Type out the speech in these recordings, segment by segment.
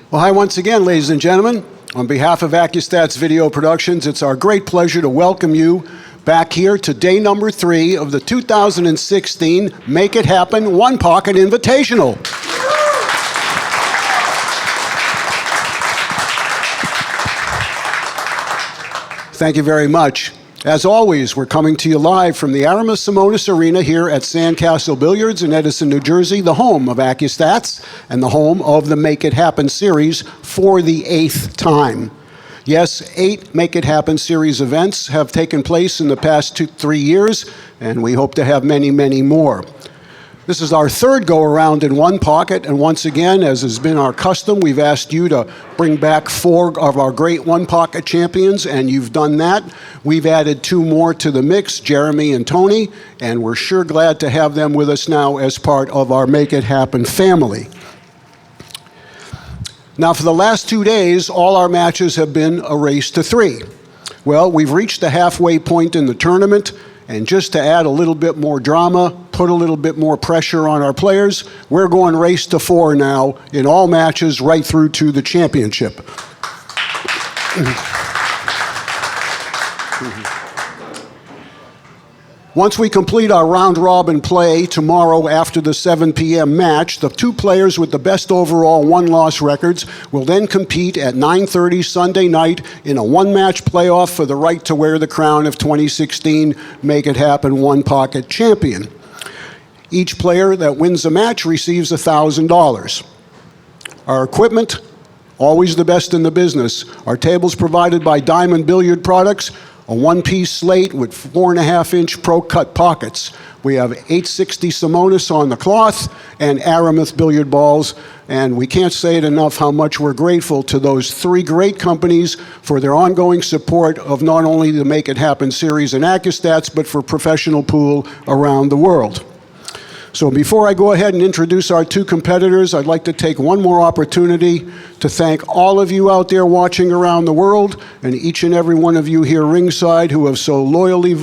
Well, hi once again, ladies and gentlemen. On behalf of Accu-Stats Video Productions, it's our great pleasure to welcome you back here to day number 3 of the 2016 Make-It-Happen One-Pocket Invitational. Thank you very much. As always, we're coming to you live from the Aramis Simonis Arena here at Sandcastle Billiards in Edison, New Jersey, the home of Accu-Stats and the home of the Make-It-Happen series for the 8th time. Yes, 8 Make-It-Happen series events have taken place in the past 3 years, and we hope to have many, many more. This is our 3rd go-around in One Pocket, and once again, as has been our custom, we've asked you to bring back 4 of our great One Pocket champions, and you've done that. We've added 2 more to the mix, Jeremy and Tony, and we're sure glad to have them with us now as part of our Make It Happen family. Now, for the last 2 days, all our matches have been a race to 3. Well, we've reached the halfway point in the tournament, and just to add a little bit more drama, put a little bit more pressure on our players, we're going race to 4 now in all matches right through to the championship. Once we complete our round-robin play tomorrow after the 7 p.m. match, the 2 players with the best overall one-loss records will then compete at 9:30 Sunday night in a one-match playoff for the right to wear the crown of 2016 Make It Happen One-Pocket champion. Each player that wins the match receives $1,000. Our equipment, always the best in the business. Our tables provided by Diamond Billiard Products, a one-piece slate with 4.5-inch pro-cut pockets. We have 860 Simonis on the cloth and Aramis billiard balls, and we can't say it enough how much we're grateful to those 3 great companies for their ongoing support of not only the Make It Happen series and Accu-Stats, but for professional pool around the world. So before I go ahead and introduce our 2 competitors, I'd like to take one more opportunity to thank all of you out there watching around the world and each and every one of you here ringside who have so loyally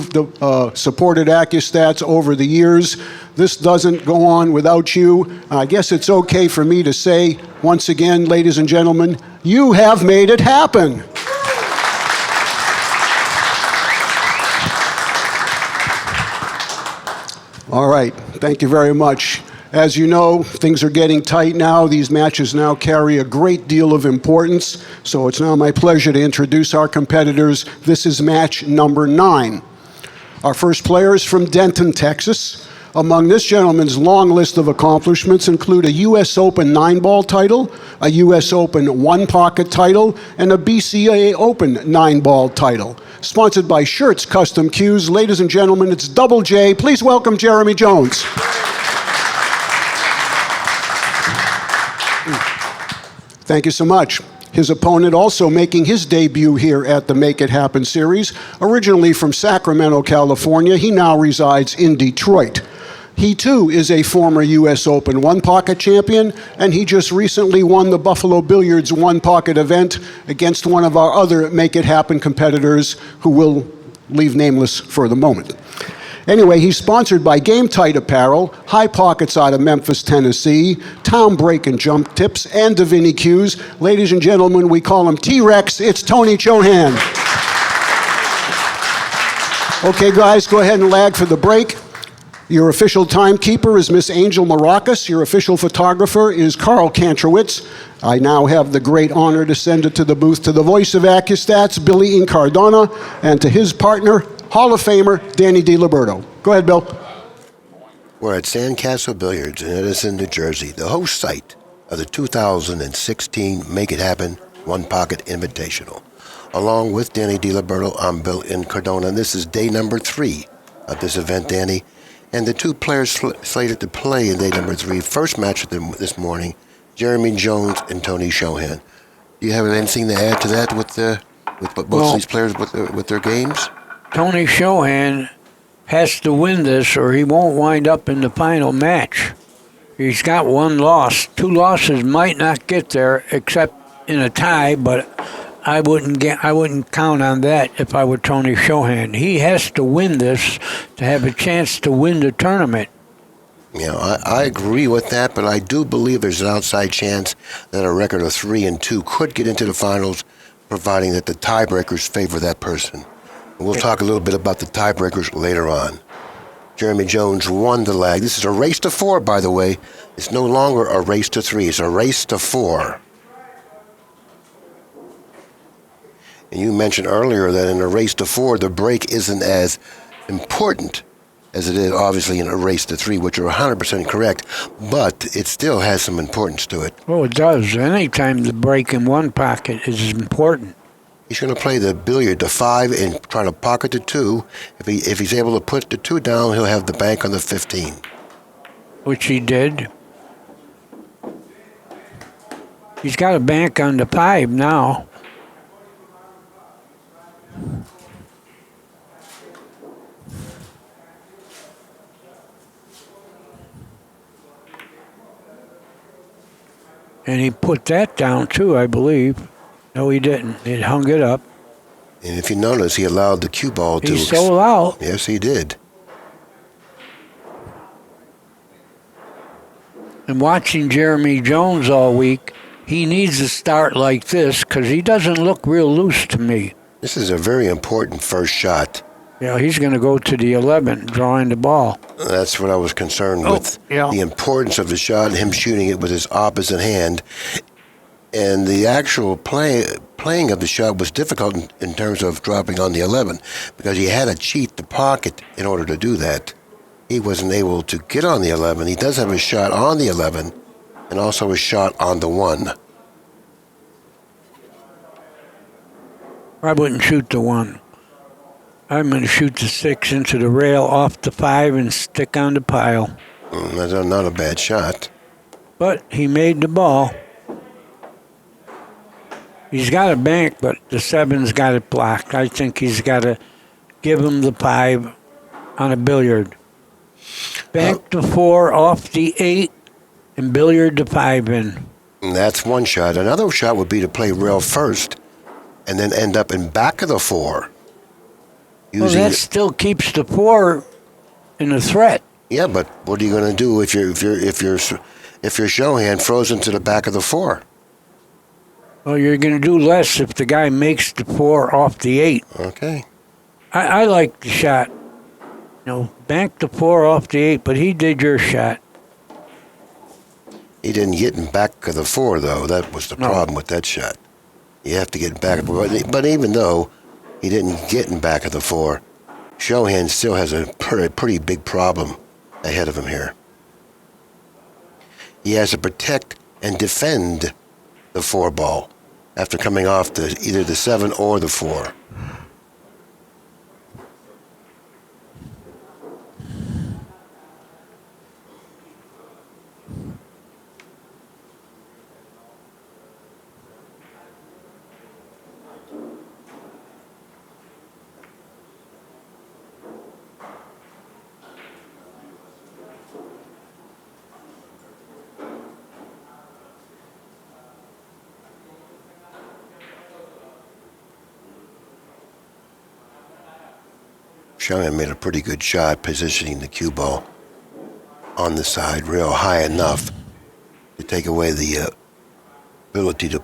supported Accu-Stats over the years. This doesn't go on without you. I guess it's okay for me to say, once again, ladies and gentlemen, you have made it happen. All right, thank you very much. As you know, things are getting tight now. These matches now carry a great deal of importance, so it's now my pleasure to introduce our competitors. This is match number 9. Our first player is from Denton, Texas. Among this gentleman's long list of accomplishments include a U.S. Open 9-ball title, a U.S. Open One-Pocket title, and a BCAA Open 9-ball title. Sponsored by Shirts Custom Cues, ladies and gentlemen, it's Double J. Please welcome Jeremy Jones. Thank you so much. His opponent also making his debut here at the Make It Happen series. Originally from Sacramento, California, he now resides in Detroit. He too is a former U.S. Open One-Pocket champion, and he just recently won the Buffalo Billiards One-Pocket event against one of our other Make It Happen competitors who will leave nameless for the moment. Anyway, he's sponsored by Game Tight Apparel, High Pockets out of Memphis, Tennessee, Town Break and Jump Tips, and Davini Cues. Ladies and gentlemen, we call him T-Rex. It's Tony Chohan. Okay, guys, go ahead and lag for the break. Your official timekeeper is Miss Angel Maracas. Your official photographer is Carl Kantrowitz. I now have the great honor to send it to the booth to the voice of Accu-Stats, Billy Incardona, and to his partner, Hall of Famer, Danny DiLiberto. Go ahead, Bill. We're at Sandcastle Billiards in Edison, New Jersey, the host site of the 2016 Make It Happen One-Pocket Invitational. Along with Danny DiLiberto, I'm Bill Incardona, and this is day number 3 of this event, Danny. And the 2 players slated to play in day number 3, first match with them this morning, Jeremy Jones and Tony Chohan. Do you have anything to add to that with both of these players with their games? Tony Chohan has to win this or he won't wind up in the final match. He's got 1 loss. 2 losses might not get there except in a tie, but I wouldn't count on that if I were Tony Chohan. He has to win this to have a chance to win the tournament. You know, I agree with that, but I do believe there's an outside chance that a record of 3-2 could get into the finals, providing that the tiebreakers favor that person. And we'll talk a little bit about the tiebreakers later on. Jeremy Jones won the leg. This is a race to 4, by the way. It's no longer a race to 3. It's a race to 4. And you mentioned earlier that in a race to 4, the break isn't as important as it is obviously in a race to 3, which are 100% correct, but it still has some importance to it. Oh, it does. Anytime the break in one pocket is important. He's going to play the billiard to 5 and try to pocket the 2. If he's able to put the 2 down, he'll have the bank on the 15. Which he did. He's got a bank on the 5 now. And he put that down too, I believe. No, he didn't. He hung it up. And if you notice, he allowed the cue ball to... He sold out. Yes, he did. And watching Jeremy Jones all week, he needs to start like this because he doesn't look real loose to me. This is a very important first shot. Yeah, he's going to go to the 11, drawing the ball. That's what I was concerned with. Yeah. The importance of the shot and him shooting it with his opposite hand. And the actual playing of the shot was difficult in terms of dropping on the 11 because he had to cheat the pocket in order to do that. He wasn't able to get on the 11. He does have a shot on the 11 and also a shot on the 1. I wouldn't shoot the 1. I'm going to shoot the 6 into the rail off the 5 and stick on the pile. That's not a bad shot. But he made the ball. He's got a bank, but the 7's got it blocked. I think he's got to give him the 5 on a billiard. Bank the 4 off the 8 and billiard the 5 in. And that's one shot. Another shot would be to play rail first and then end up in back of the 4. Well, that still keeps the 4 in a threat. Yeah, but what are you going to do if your Chohan froze into the back of the 4? Well, you're going to do less if the guy makes the 4 off the 8. Okay. I like the shot. Bank the 4 off the 8, but he did your shot. He didn't get in back of the 4, though. That was the problem with that shot. You have to get in back of the 4. But even though he didn't get in back of the 4, Chohan still has a pretty big problem ahead of him here. He has to protect and defend the 4 ball after coming off either the 7 or the 4. Chohan made a pretty good shot positioning the cue ball on the side real high enough to take away the ability to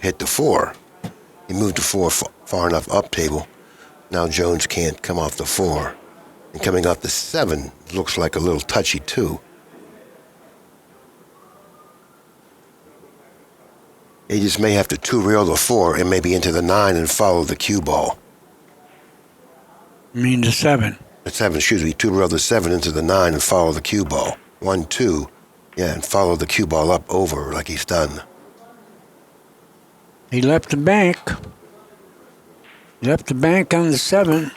hit the 4. He moved the 4 far enough up table. Now Jones can't come off the 4. And coming off the 7 looks like a little touchy too. He just may have to 2-reel the 4 and maybe into the 9 and follow the cue ball. I mean the 7. The 7, excuse me, 2-reel the 7 into the 9 and follow the cue ball. 1, 2, yeah, and follow the cue ball up over like he's done. He left the bank. Left the bank on the 7.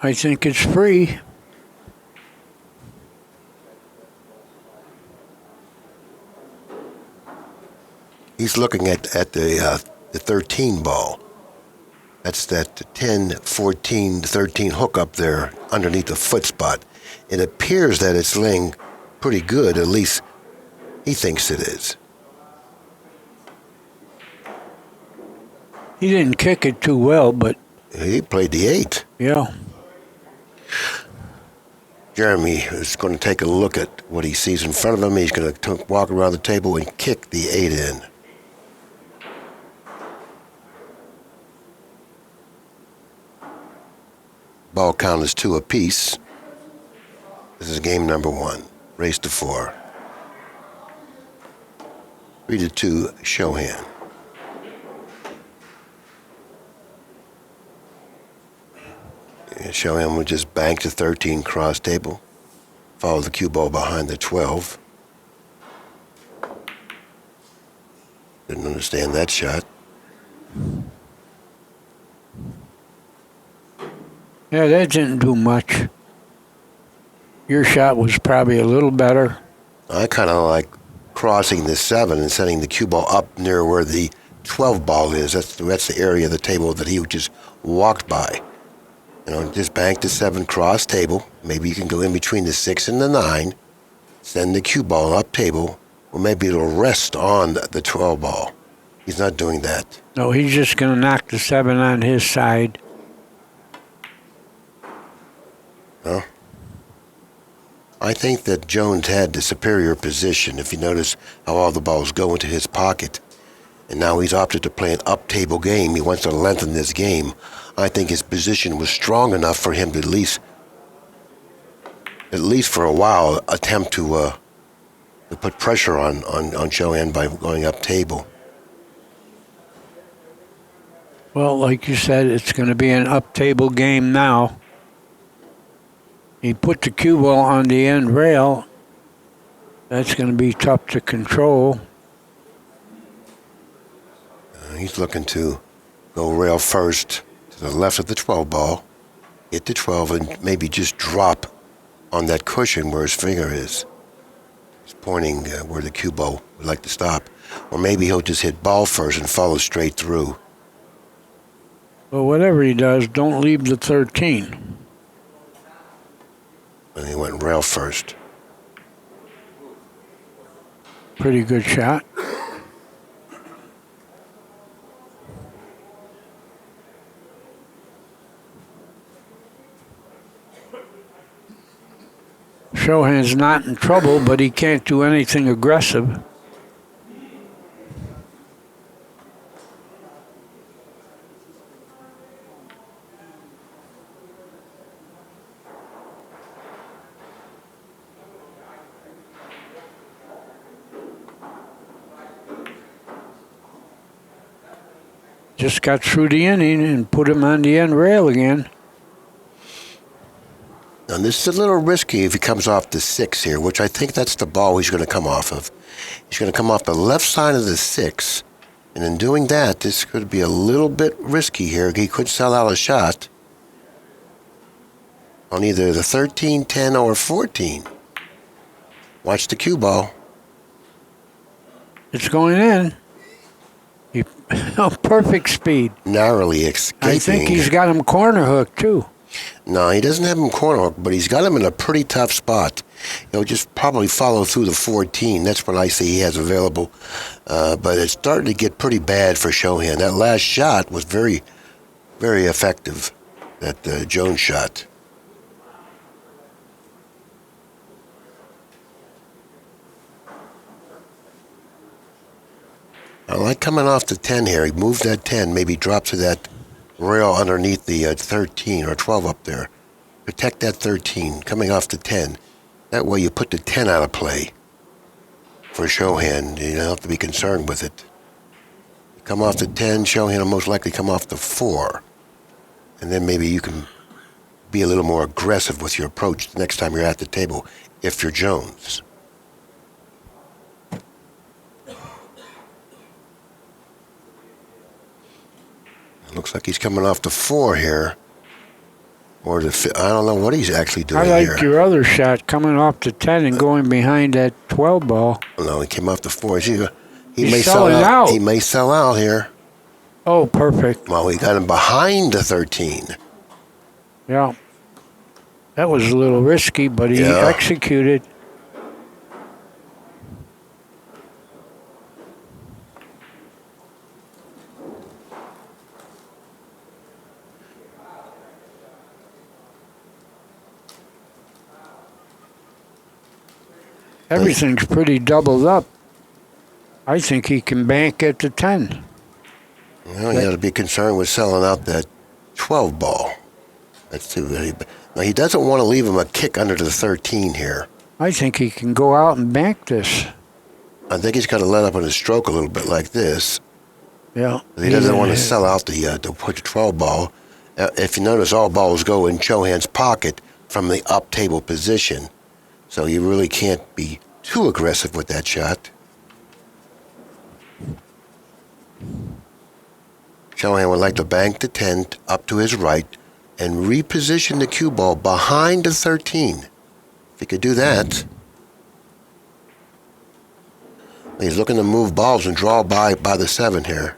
I think it's free. He's looking at the 13 ball. That's that 10, 14, 13 hook up there underneath the foot spot. It appears that it's laying pretty good, at least he thinks it is. He didn't kick it too well, but... He played the 8. Yeah. Jeremy is going to take a look at what he sees in front of him. He's going to walk around the table and kick the 8 in. Ball count is 2 apiece. This is game number 1. Race to 4. 3-2, Chohan. Chohan would just bank the 13 cross table. Follow the cue ball behind the 12. Didn't understand that shot. Yeah, that didn't do much. Your shot was probably a little better. I kind of like crossing the 7 and sending the cue ball up near where the 12 ball is. That's the area of the table that he just walked by. You know, just bank the 7 cross table. Maybe you can go in between the 6 and the 9. Send the cue ball up table. Or maybe it'll rest on the 12 ball. He's not doing that. No, he's just going to knock the 7 on his side. Well, I think that Jones had the superior position. If you notice how all the balls go into his pocket. And now he's opted to play an up-table game. He wants to lengthen this game. I think his position was strong enough for him to at least for a while, attempt to put pressure on Chohan by going up-table. Well, like you said, it's going to be an up-table game now. He put the cue ball on the end rail. That's going to be tough to control. He's looking to go rail first to the left of the 12 ball, hit the 12, and maybe just drop on that cushion where his finger is. He's pointing where the cue ball would like to stop. Or maybe he'll just hit ball first and follow straight through. Well, whatever he does, don't leave the 13. And he went rail first. Pretty good shot. Chohan's not in trouble, but he can't do anything aggressive. Just got through the inning and put him on the end rail again. And this is a little risky if he comes off the 6 here, which I think that's the ball he's going to come off of. He's going to come off the left side of the 6. And in doing that, this could be a little bit risky here. He could sell out a shot on either the 13, 10, or 14. Watch the cue ball. It's going in. Perfect speed. Narrowly escaping. I think he's got him corner hooked, too. No, he doesn't have him corner hooked, but he's got him in a pretty tough spot. He'll just probably follow through the 14. That's what I see he has available. But it's starting to get pretty bad for Chohan. That last shot was very, very effective, that Jones shot. I like coming off the 10 here. He moved that 10, maybe drop to that rail underneath the 13 or 12 up there. Protect that 13 coming off the 10. That way you put the 10 out of play for Chohan. You don't have to be concerned with it. Come off the 10, Chohan will most likely come off the 4. And then maybe you can be a little more aggressive with your approach the next time you're at the table if you're Jones. Looks like he's coming off the 4 here. Or the I don't know what he's actually doing here. I like your other shot, coming off the 10 and going behind that 12 ball. No, he came off the 4. He He's may sell selling out. He may sell out here. Oh, perfect. Well, we got him behind the 13. Yeah. That was a little risky, but he executed. Everything's pretty doubled up. I think he can bank at the 10. Well, you got to be concerned with selling out that 12 ball. That's too very. Now, he doesn't want to leave him a kick under the 13 here. I think he can go out and bank this. I think he's got to let up on his stroke a little bit like this. Yeah. He doesn't want to sell out the 12 ball. If you notice, all balls go in Chohan's pocket from the up table position. So you really can't be too aggressive with that shot. Chohan would like to bank the 10 up to his right and reposition the cue ball behind the 13. If he could do that, he's looking to move balls and draw by the 7 here.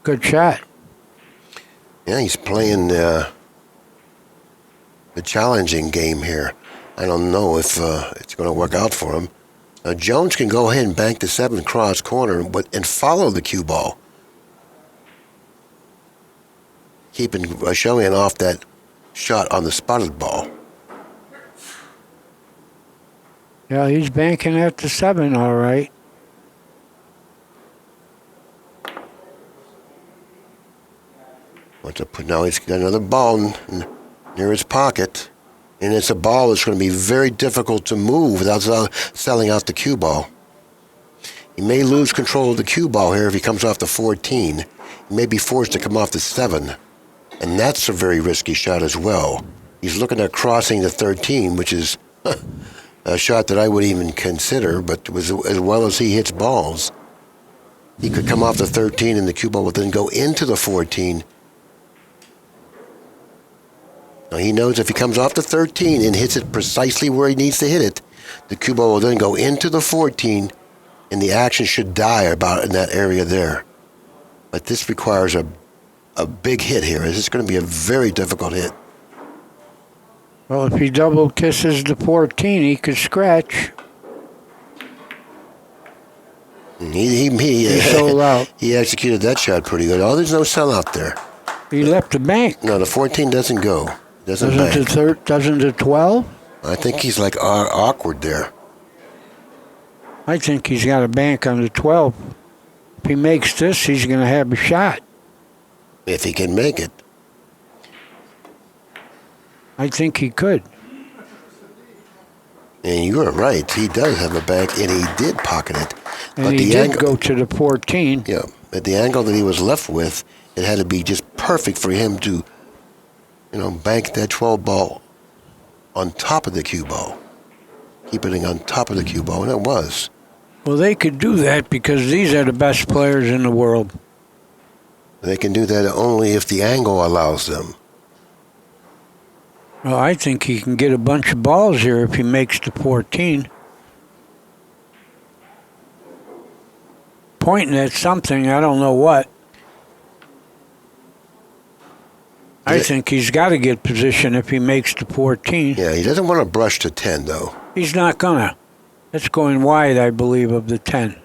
Good shot. Yeah, he's playing the challenging game here. I don't know if it's going to work out for him. Jones can go ahead and bank the 7 cross corner and follow the cue ball, keeping Chohan off that shot on the spotted ball. Yeah, he's banking at the 7, all right. Now he's got another ball near his pocket, and it's a ball that's going to be very difficult to move without selling out the cue ball. He may lose control of the cue ball here if he comes off the 14. He may be forced to come off the 7, and that's a very risky shot as well. He's looking at crossing the 13, which is a shot that I wouldn't even consider, but as well as he hits balls, he could come off the 13 and the cue ball will then go into the 14. Now he knows if he comes off the 13 and hits it precisely where he needs to hit it, the cue ball will then go into the 14, and the action should die about in that area there. But this requires a big hit here. This is going to be a very difficult hit. Well, if he double kisses the 14, he could scratch. He sold out. He executed that shot pretty good. Oh, there's no sellout there. He left the bank. No, the 14 doesn't go. Doesn't bank. Doesn't the 12? I think he's like awkward there. I think he's got a bank on the 12. If he makes this, he's going to have a shot. If he can make it. I think he could. And you're right. He does have a bank, and he did pocket it. And but he did go to the 14. Yeah, at the angle that he was left with, it had to be just perfect for him to, bank that 12 ball on top of the cue ball. Keep it on top of the cue ball, and it was. Well, they could do that because these are the best players in the world. They can do that only if the angle allows them. Well, I think he can get a bunch of balls here if he makes the 14. Pointing at something, I don't know what. I think he's got to get position if he makes the 14. Yeah, he doesn't want to brush to 10, though. He's not gonna. That's going wide, I believe, of the 10.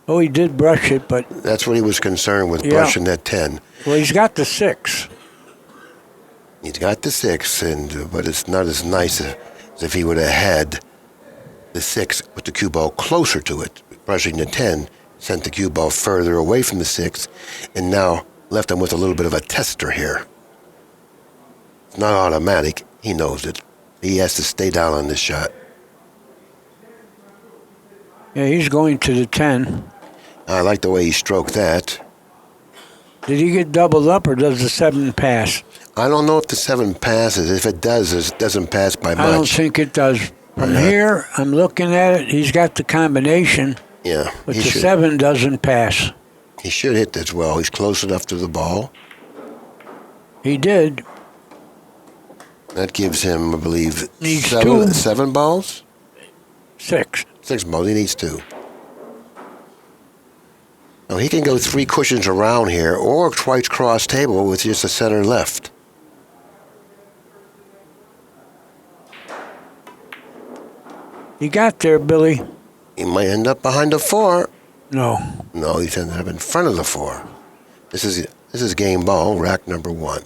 Oh, he did brush it, but... That's what he was concerned with, brushing that 10. Well, he's got the 6. He's got the 6, but it's not as nice as if he would have had the 6 with the cue ball closer to it. Brushing the 10 sent the cue ball further away from the 6, and now left him with a little bit of a tester here. It's not automatic. He knows it. He has to stay down on this shot. Yeah, he's going to the 10. I like the way he stroked that. Did he get doubled up, or does the 7 pass? I don't know if the 7 passes. If it does, it doesn't pass by much. I don't think it does. From here, I'm looking at it. He's got the combination. Yeah. But the 7 doesn't pass. He should hit this well. He's close enough to the ball. He did. That gives him, I believe, Needs 7 balls? 6. 6 balls. He needs 2. Now, he can go 3 cushions around here or twice cross table with just a center left. You got there, Billy. He might end up behind the 4. No. No, he's ended up in front of the 4. This is game ball, rack number 1.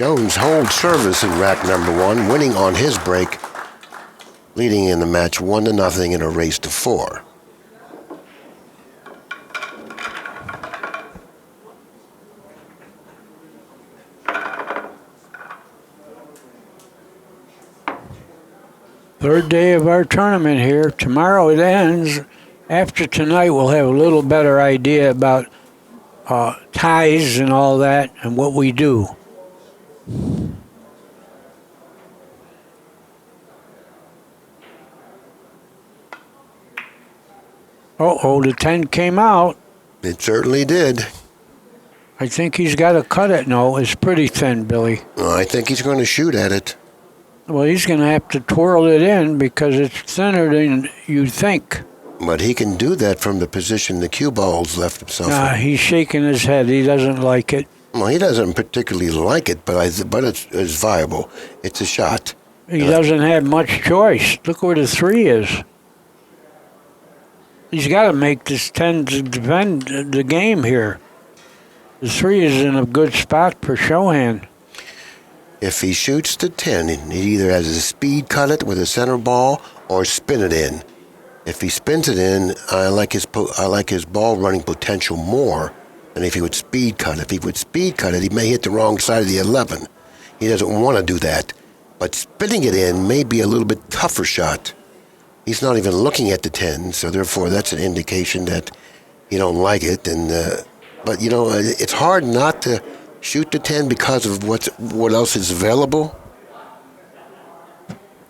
Jones holds service in rack number 1, winning on his break, leading in the match 1-0 in a race to 4. Third day of our tournament here. Tomorrow it ends. After tonight, we'll have a little better idea about ties and all that and what we do. Uh-oh, the 10 came out. It certainly did. I think he's got to cut it. No, it's pretty thin, Billy. Well, I think he's going to shoot at it. Well, he's going to have to twirl it in because it's thinner than you think. But he can do that from the position the cue ball's left himself in. He's shaking his head. He doesn't like it. Well, he doesn't particularly like it, but it's viable. It's a shot. He doesn't have much choice. Look where the 3 is. He's got to make this 10 to defend the game here. The 3 is in a good spot for Chohan. If he shoots the 10, he either has to speed cut it with a center ball or spin it in. If he spins it in, I like his ball running potential more than if he would speed cut it. If he would speed cut it, he may hit the wrong side of the 11. He doesn't want to do that. But spinning it in may be a little bit tougher shot. He's not even looking at the 10, so therefore that's an indication that he don't like it. But, it's hard not to shoot the 10 because of what else is available.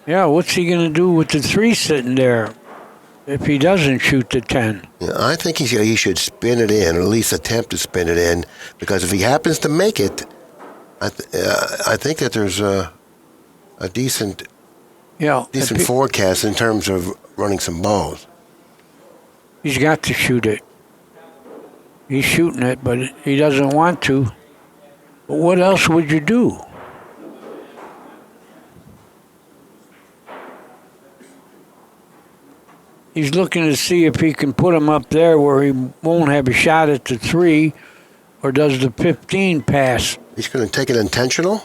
Yeah, what's he going to do with the 3 sitting there if he doesn't shoot the 10? Yeah, I think he should spin it in, or at least attempt to spin it in, because if he happens to make it, I think that there's a decent forecast in terms of running some balls. He's got to shoot it. He's shooting it, but he doesn't want to. But what else would you do? He's looking to see if he can put him up there where he won't have a shot at the 3, or does the 15 pass? He's going to take it intentional?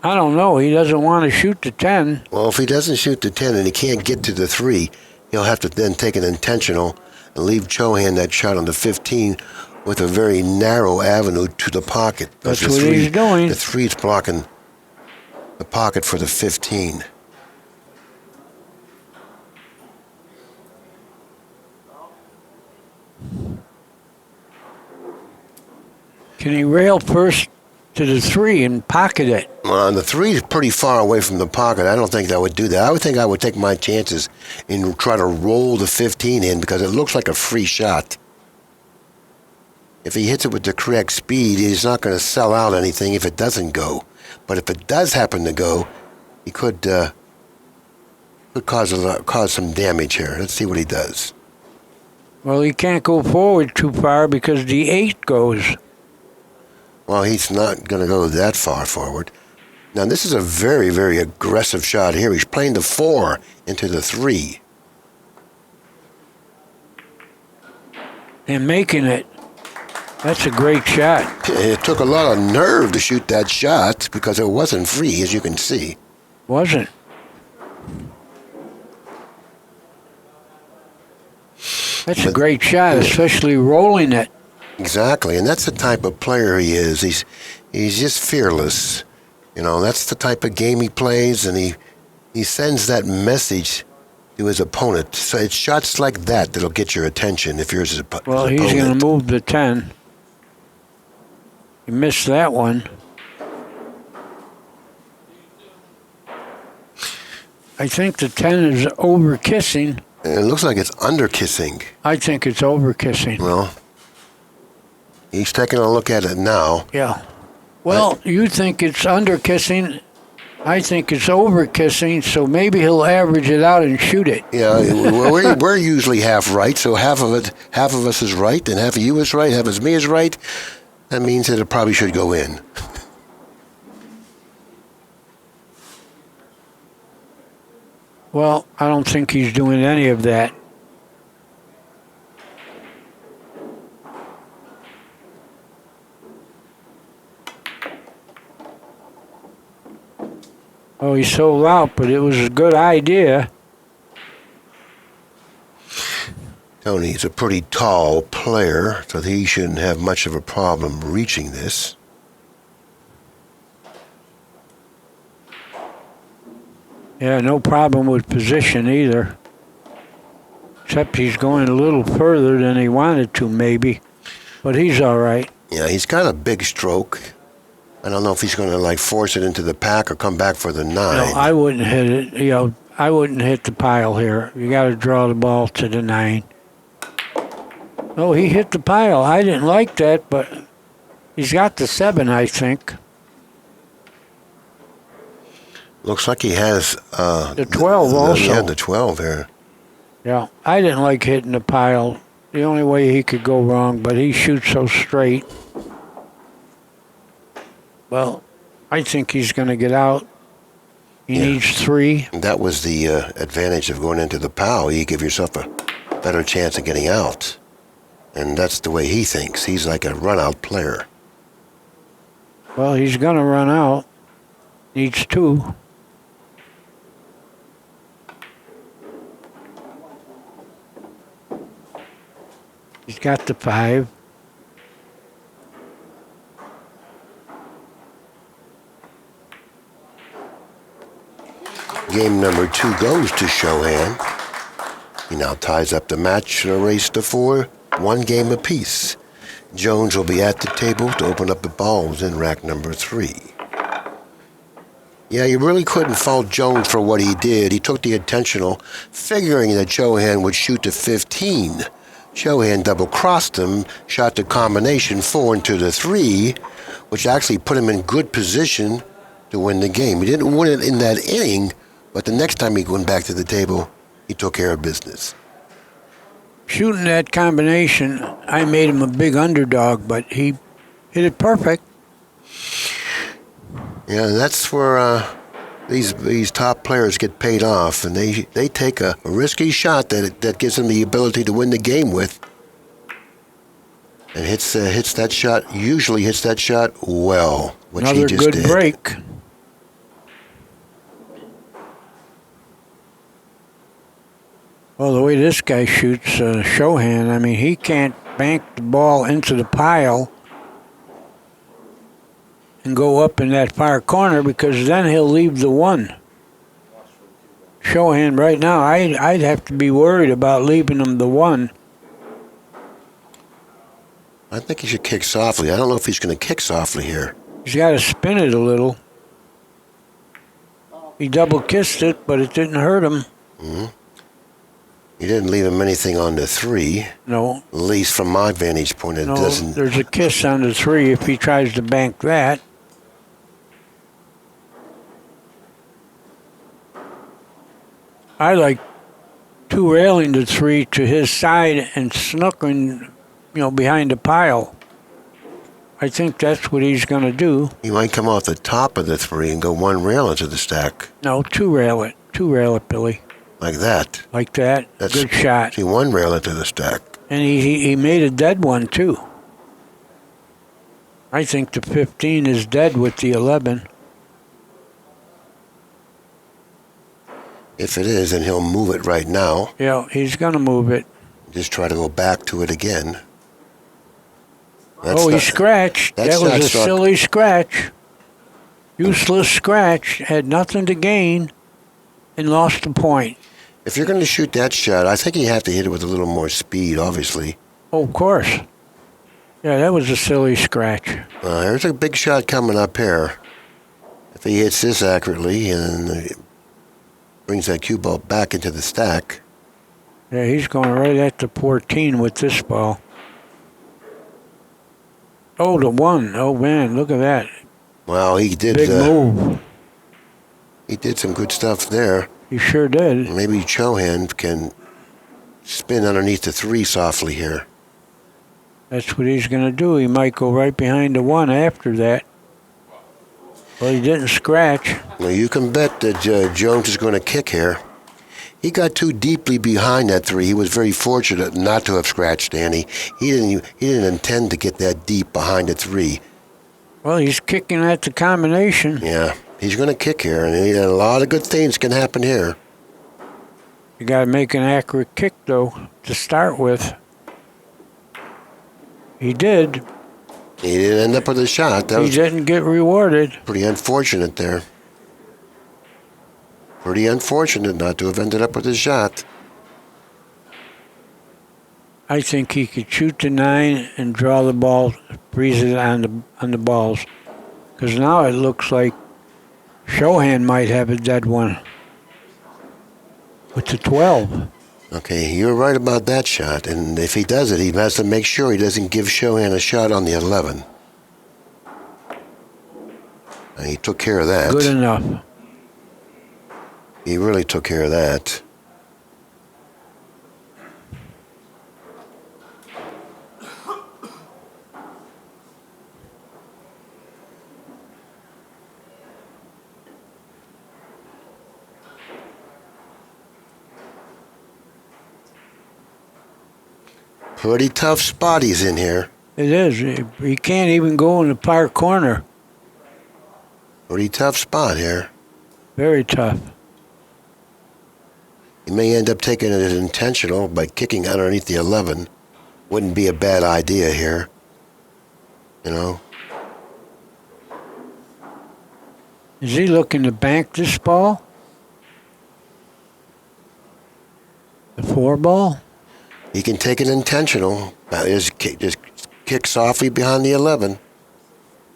I don't know. He doesn't want to shoot the 10. Well, if he doesn't shoot the 10 and he can't get to the 3, he'll have to then take an intentional and leave Chohan that shot on the 15 with a very narrow avenue to the pocket. That's what he's doing. The 3's blocking the pocket for the 15. Can he rail first to the 3 and pocket it? Well, the 3 is pretty far away from the pocket. I don't think I would do that. I would take my chances and try to roll the 15 in because it looks like a free shot. If he hits it with the correct speed, he's not going to sell out anything if it doesn't go. But if it does happen to go, he could cause some damage here. Let's see what he does. Well, he can't go forward too far because the 8 goes. Well, he's not going to go that far forward. Now, this is a very, very aggressive shot here. He's playing the 4 into the 3. And making it. That's a great shot. It took a lot of nerve to shoot that shot because it wasn't free, as you can see. Wasn't. That's a great shot, especially rolling it. Exactly, and that's the type of player he is. He's just fearless. That's the type of game he plays, and he sends that message to his opponent. So it's shots like that'll get your attention if you're his opponent. Well, he's going to move the 10. He missed that one. I think the 10 is over kissing. It looks like it's under kissing. I think it's over kissing. Well, he's taking a look at it now. Yeah. Well, you think it's under kissing. I think it's over kissing, so maybe he'll average it out and shoot it. Yeah, we're usually half right, so half of us is right, and half of you is right, half of me is right. That means that it probably should go in. Well, I don't think he's doing any of that. Oh, he sold out, but it was a good idea. Tony's a pretty tall player, so he shouldn't have much of a problem reaching this. Yeah, no problem with position either. Except he's going a little further than he wanted to, maybe. But he's all right. Yeah, he's got a big stroke. I don't know if he's going to force it into the pack or come back for the 9. No, I wouldn't hit it. I wouldn't hit the pile here. You got to draw the ball to the 9. Oh, he hit the pile. I didn't like that, but he's got the 7, I think. Looks like he has The 12 also. Yeah, the 12 here. Yeah, I didn't like hitting the pile. The only way he could go wrong, but he shoots so straight. Well, I think he's going to get out. He needs 3. That was the advantage of going into the POW. You give yourself a better chance of getting out. And that's the way he thinks. He's like a run-out player. Well, he's going to run out. Needs 2. He's got the 5. Game number 2 goes to Chohan. He now ties up the match in a race to 4, 1 game apiece. Jones will be at the table to open up the balls in rack number 3. Yeah, you really couldn't fault Jones for what he did. He took the intentional, figuring that Chohan would shoot to 15. Chohan double-crossed him, shot the combination 4 into the 3, which actually put him in good position to win the game. He didn't win it in that inning, but the next time he went back to the table, he took care of business. Shooting that combination, I made him a big underdog, but he hit it perfect. Yeah, that's where these top players get paid off, and they take a risky shot that gives them the ability to win the game with, and hits that shot. Usually hits that shot well, which Another he just good did. break. Well, the way this guy shoots Chohan, I mean, he can't bank the ball into the pile and go up in that far corner because then he'll leave the 1. Chohan right now, I'd have to be worried about leaving him the 1. I think he should kick softly. I don't know if he's going to kick softly here. He's got to spin it a little. He double kissed it, but it didn't hurt him. Mm-hmm. He didn't leave him anything on the 3. No. At least from my vantage point, it doesn't. There's a kiss on the 3 if he tries to bank that. I like 2-railing the 3 to his side and snookering, behind the pile. I think that's what he's going to do. He might come off the top of the 3 and go 1 rail into the stack. No, 2-rail it. 2-rail it, Billy. Like that. Like that. That's good shot. See, 1 rail into the stack. And he made a dead one, too. I think the 15 is dead with the 11. If it is, then he'll move it right now. Yeah, he's going to move it. Just try to go back to it again. He scratched. That was a silly scratch. Useless scratch. Had nothing to gain and lost the point. If you're going to shoot that shot, I think you have to hit it with a little more speed, obviously. Oh, of course. Yeah, that was a silly scratch. There's a big shot coming up here. If he hits this accurately and brings that cue ball back into the stack. Yeah, he's going right at the 14 with this ball. Oh, the 1. Oh, man, look at that. Well, he did. Big move. He did some good stuff there. He sure did. Maybe Chohan can spin underneath the 3 softly here. That's what he's going to do. He might go right behind the 1 after that. Well, he didn't scratch. Well, you can bet that Jones is going to kick here. He got too deeply behind that 3. He was very fortunate not to have scratched, Danny. He didn't intend to get that deep behind the 3. Well, he's kicking at the combination. Yeah, He's going to kick here, and a lot of good things can happen here. You got to make an accurate kick, though, to start with. He did. He didn't end up with a shot. That He was didn't get rewarded. pretty unfortunate there. Pretty unfortunate not to have ended up with a shot. I think he could shoot the 9 and draw the ball, breeze it on the balls. Because now it looks like Chohan might have a dead one with the 12. Okay, you're right about that shot. And if he does it, he has to make sure he doesn't give Chohan a shot on the 11. And he took care of that. Good enough. He really took care of that. Pretty tough spot he's in here. It is. He can't even go in the par corner. Pretty tough spot here. Very tough. He may end up taking it as intentional by kicking underneath the 11. Wouldn't be a bad idea here. You know? Is he looking to bank this ball? The 4 ball? He can take it intentional. Just kick softly behind the 11.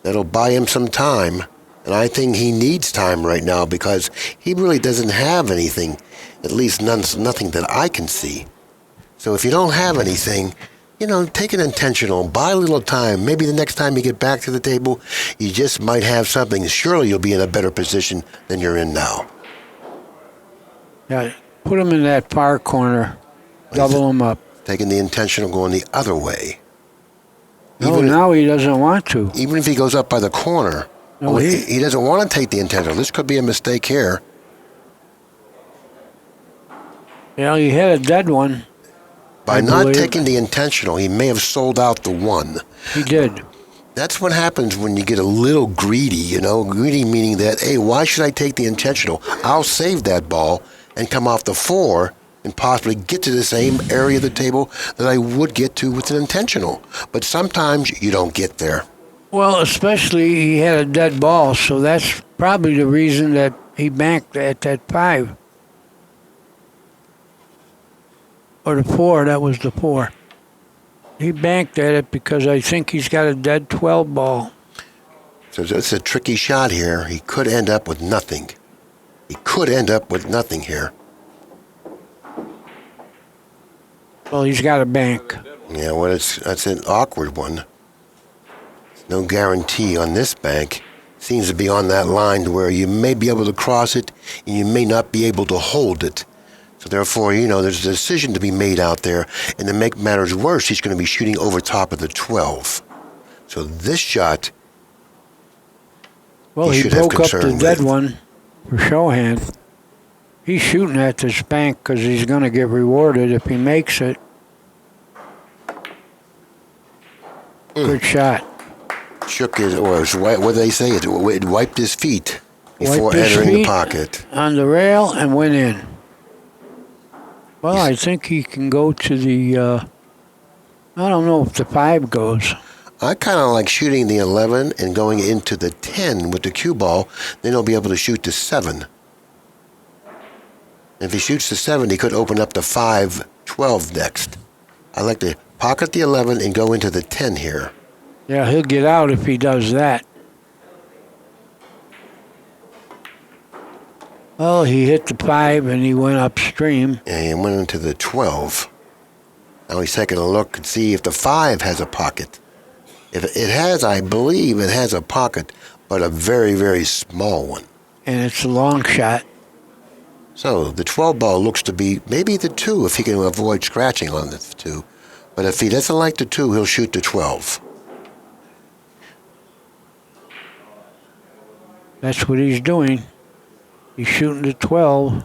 That'll buy him some time. And I think he needs time right now because he really doesn't have anything, at least nothing that I can see. So if you don't have anything, take it intentional. Buy a little time. Maybe the next time you get back to the table, you just might have something. Surely you'll be in a better position than you're in now. Yeah, put him in that par corner. Double him up. Taking the intentional going the other way. No, now he doesn't want to. Even if he goes up by the corner. No, he doesn't want to take the intentional. This could be a mistake here. Yeah, he had a dead one. By not taking the intentional, he may have sold out the 1. He did. That's what happens when you get a little greedy, Greedy meaning that, hey, why should I take the intentional? I'll save that ball and come off the 4 and possibly get to the same area of the table that I would get to with an intentional. But sometimes you don't get there. Well, especially he had a dead ball, so that's probably the reason that he banked at that 5. Or the 4, that was the 4. He banked at it because I think he's got a dead 12 ball. So it's a tricky shot here. He could end up with nothing. He could end up with nothing here. Well, he's got a bank. Yeah, well, that's an awkward one. No guarantee on this bank. Seems to be on that line where you may be able to cross it and you may not be able to hold it. So therefore, there's a decision to be made out there. And to make matters worse, he's going to be shooting over top of the 12. So this shot, well, he broke up the dead one for Chohan. He's shooting at this bank because he's going to get rewarded if he makes it. Good shot. Shook his, or what do they say? It wiped his feet before entering the pocket. On the rail and went in. Well, I think he can go to the, I don't know if the 5 goes. I kind of like shooting the 11 and going into the 10 with the cue ball. Then he'll be able to shoot the 7. If he shoots the 7, he could open up the 5-12 next. I like to pocket the 11 and go into the 10 here. Yeah, he'll get out if he does that. Well, he hit the 5 and he went upstream. And he went into the 12. Now he's taking a look and see if the 5 has a pocket. If it has, I believe it has a pocket, but a very, very small one. And it's a long shot. So the 12 ball looks to be maybe the 2 if he can avoid scratching on the 2. But if he doesn't like the 2, he'll shoot the 12. That's what he's doing. He's shooting the 12.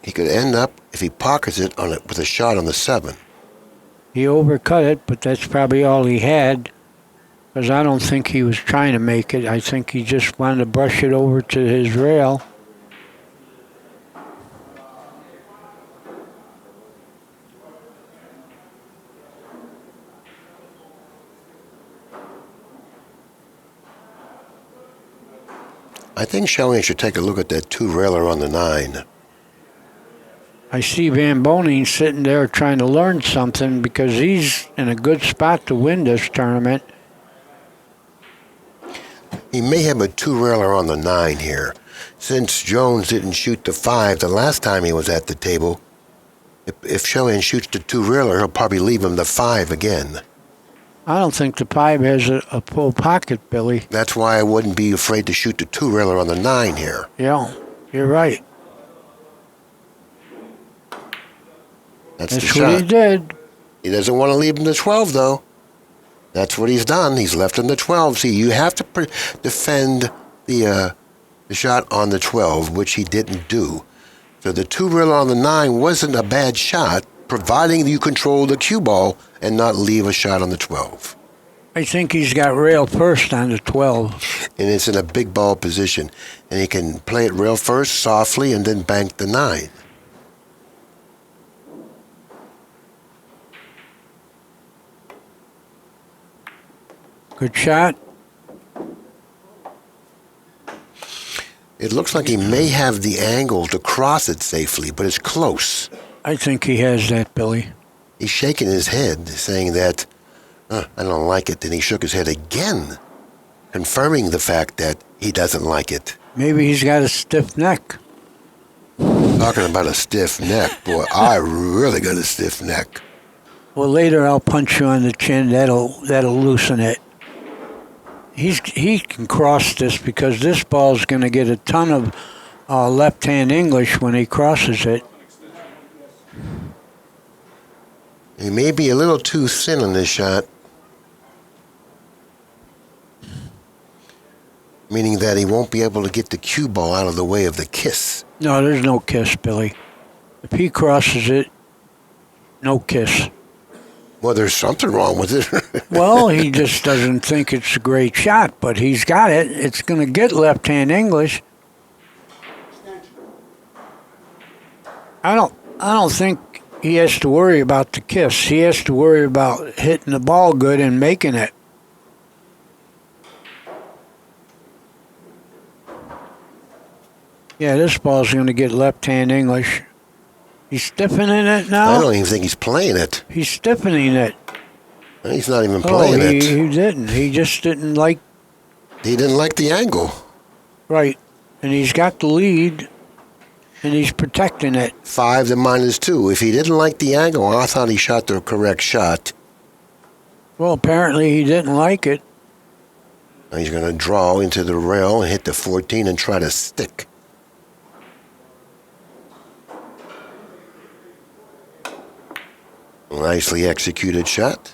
He could end up, if he pockets it, on it with a shot on the 7. He overcut it, but that's probably all he had. Because I don't think he was trying to make it. I think he just wanted to brush it over to his rail. I think Chohan should take a look at that two-railer on the 9. I see Van Boning sitting there trying to learn something because he's in a good spot to win this tournament. He may have a two-railer on the 9 here. Since Jones didn't shoot the 5 the last time he was at the table, if Chohan shoots the two-railer, he'll probably leave him the 5 again. I don't think the 5 has a full pocket, Billy. That's why I wouldn't be afraid to shoot the two-railer on the 9 here. Yeah, you're right. That's the what shot. he did. He doesn't want to leave him the 12, though. That's what he's done. He's left him the 12. See, you have to defend the shot on the 12, which he didn't do. So the two-railer on the 9 wasn't a bad shot, providing you control the cue ball and not leave a shot on the 12. I think he's got rail first on the 12. And it's in a big ball position. And he can play it rail first, softly, and then bank the 9. Good shot. It looks like he may have the angle to cross it safely, but it's close. I think he has that, Billy. He's shaking his head, saying that, I don't like it. Then he shook his head again, confirming the fact that he doesn't like it. Maybe he's got a stiff neck. Talking about a stiff neck, boy, I really got a stiff neck. Well, later I'll punch you on the chin. That'll loosen it. He can cross this because this ball's going to get a ton of left-hand English when he crosses it. He may be a little too thin on this shot, meaning that he won't be able to get the cue ball out of the way of the kiss. No, there's no kiss, Billy. If he crosses it, no kiss. Well, there's something wrong with it. Well, he just doesn't think it's a great shot, but he's got it. It's going to get left-hand English. I don't think he has to worry about the kiss. He has to worry about hitting the ball good and making it. Yeah, this ball's going to get left-hand English. He's stiffening it now? I don't even think he's playing it. He's stiffening it. He's not even playing it. He didn't. He just didn't like... He didn't like the angle. Right. And he's got the lead, and he's protecting it. 5 to -2. If he didn't like the angle, I thought he shot the correct shot. Well, apparently he didn't like it. Now he's going to draw into the rail and hit the 14 and try to stick. Nicely executed shot.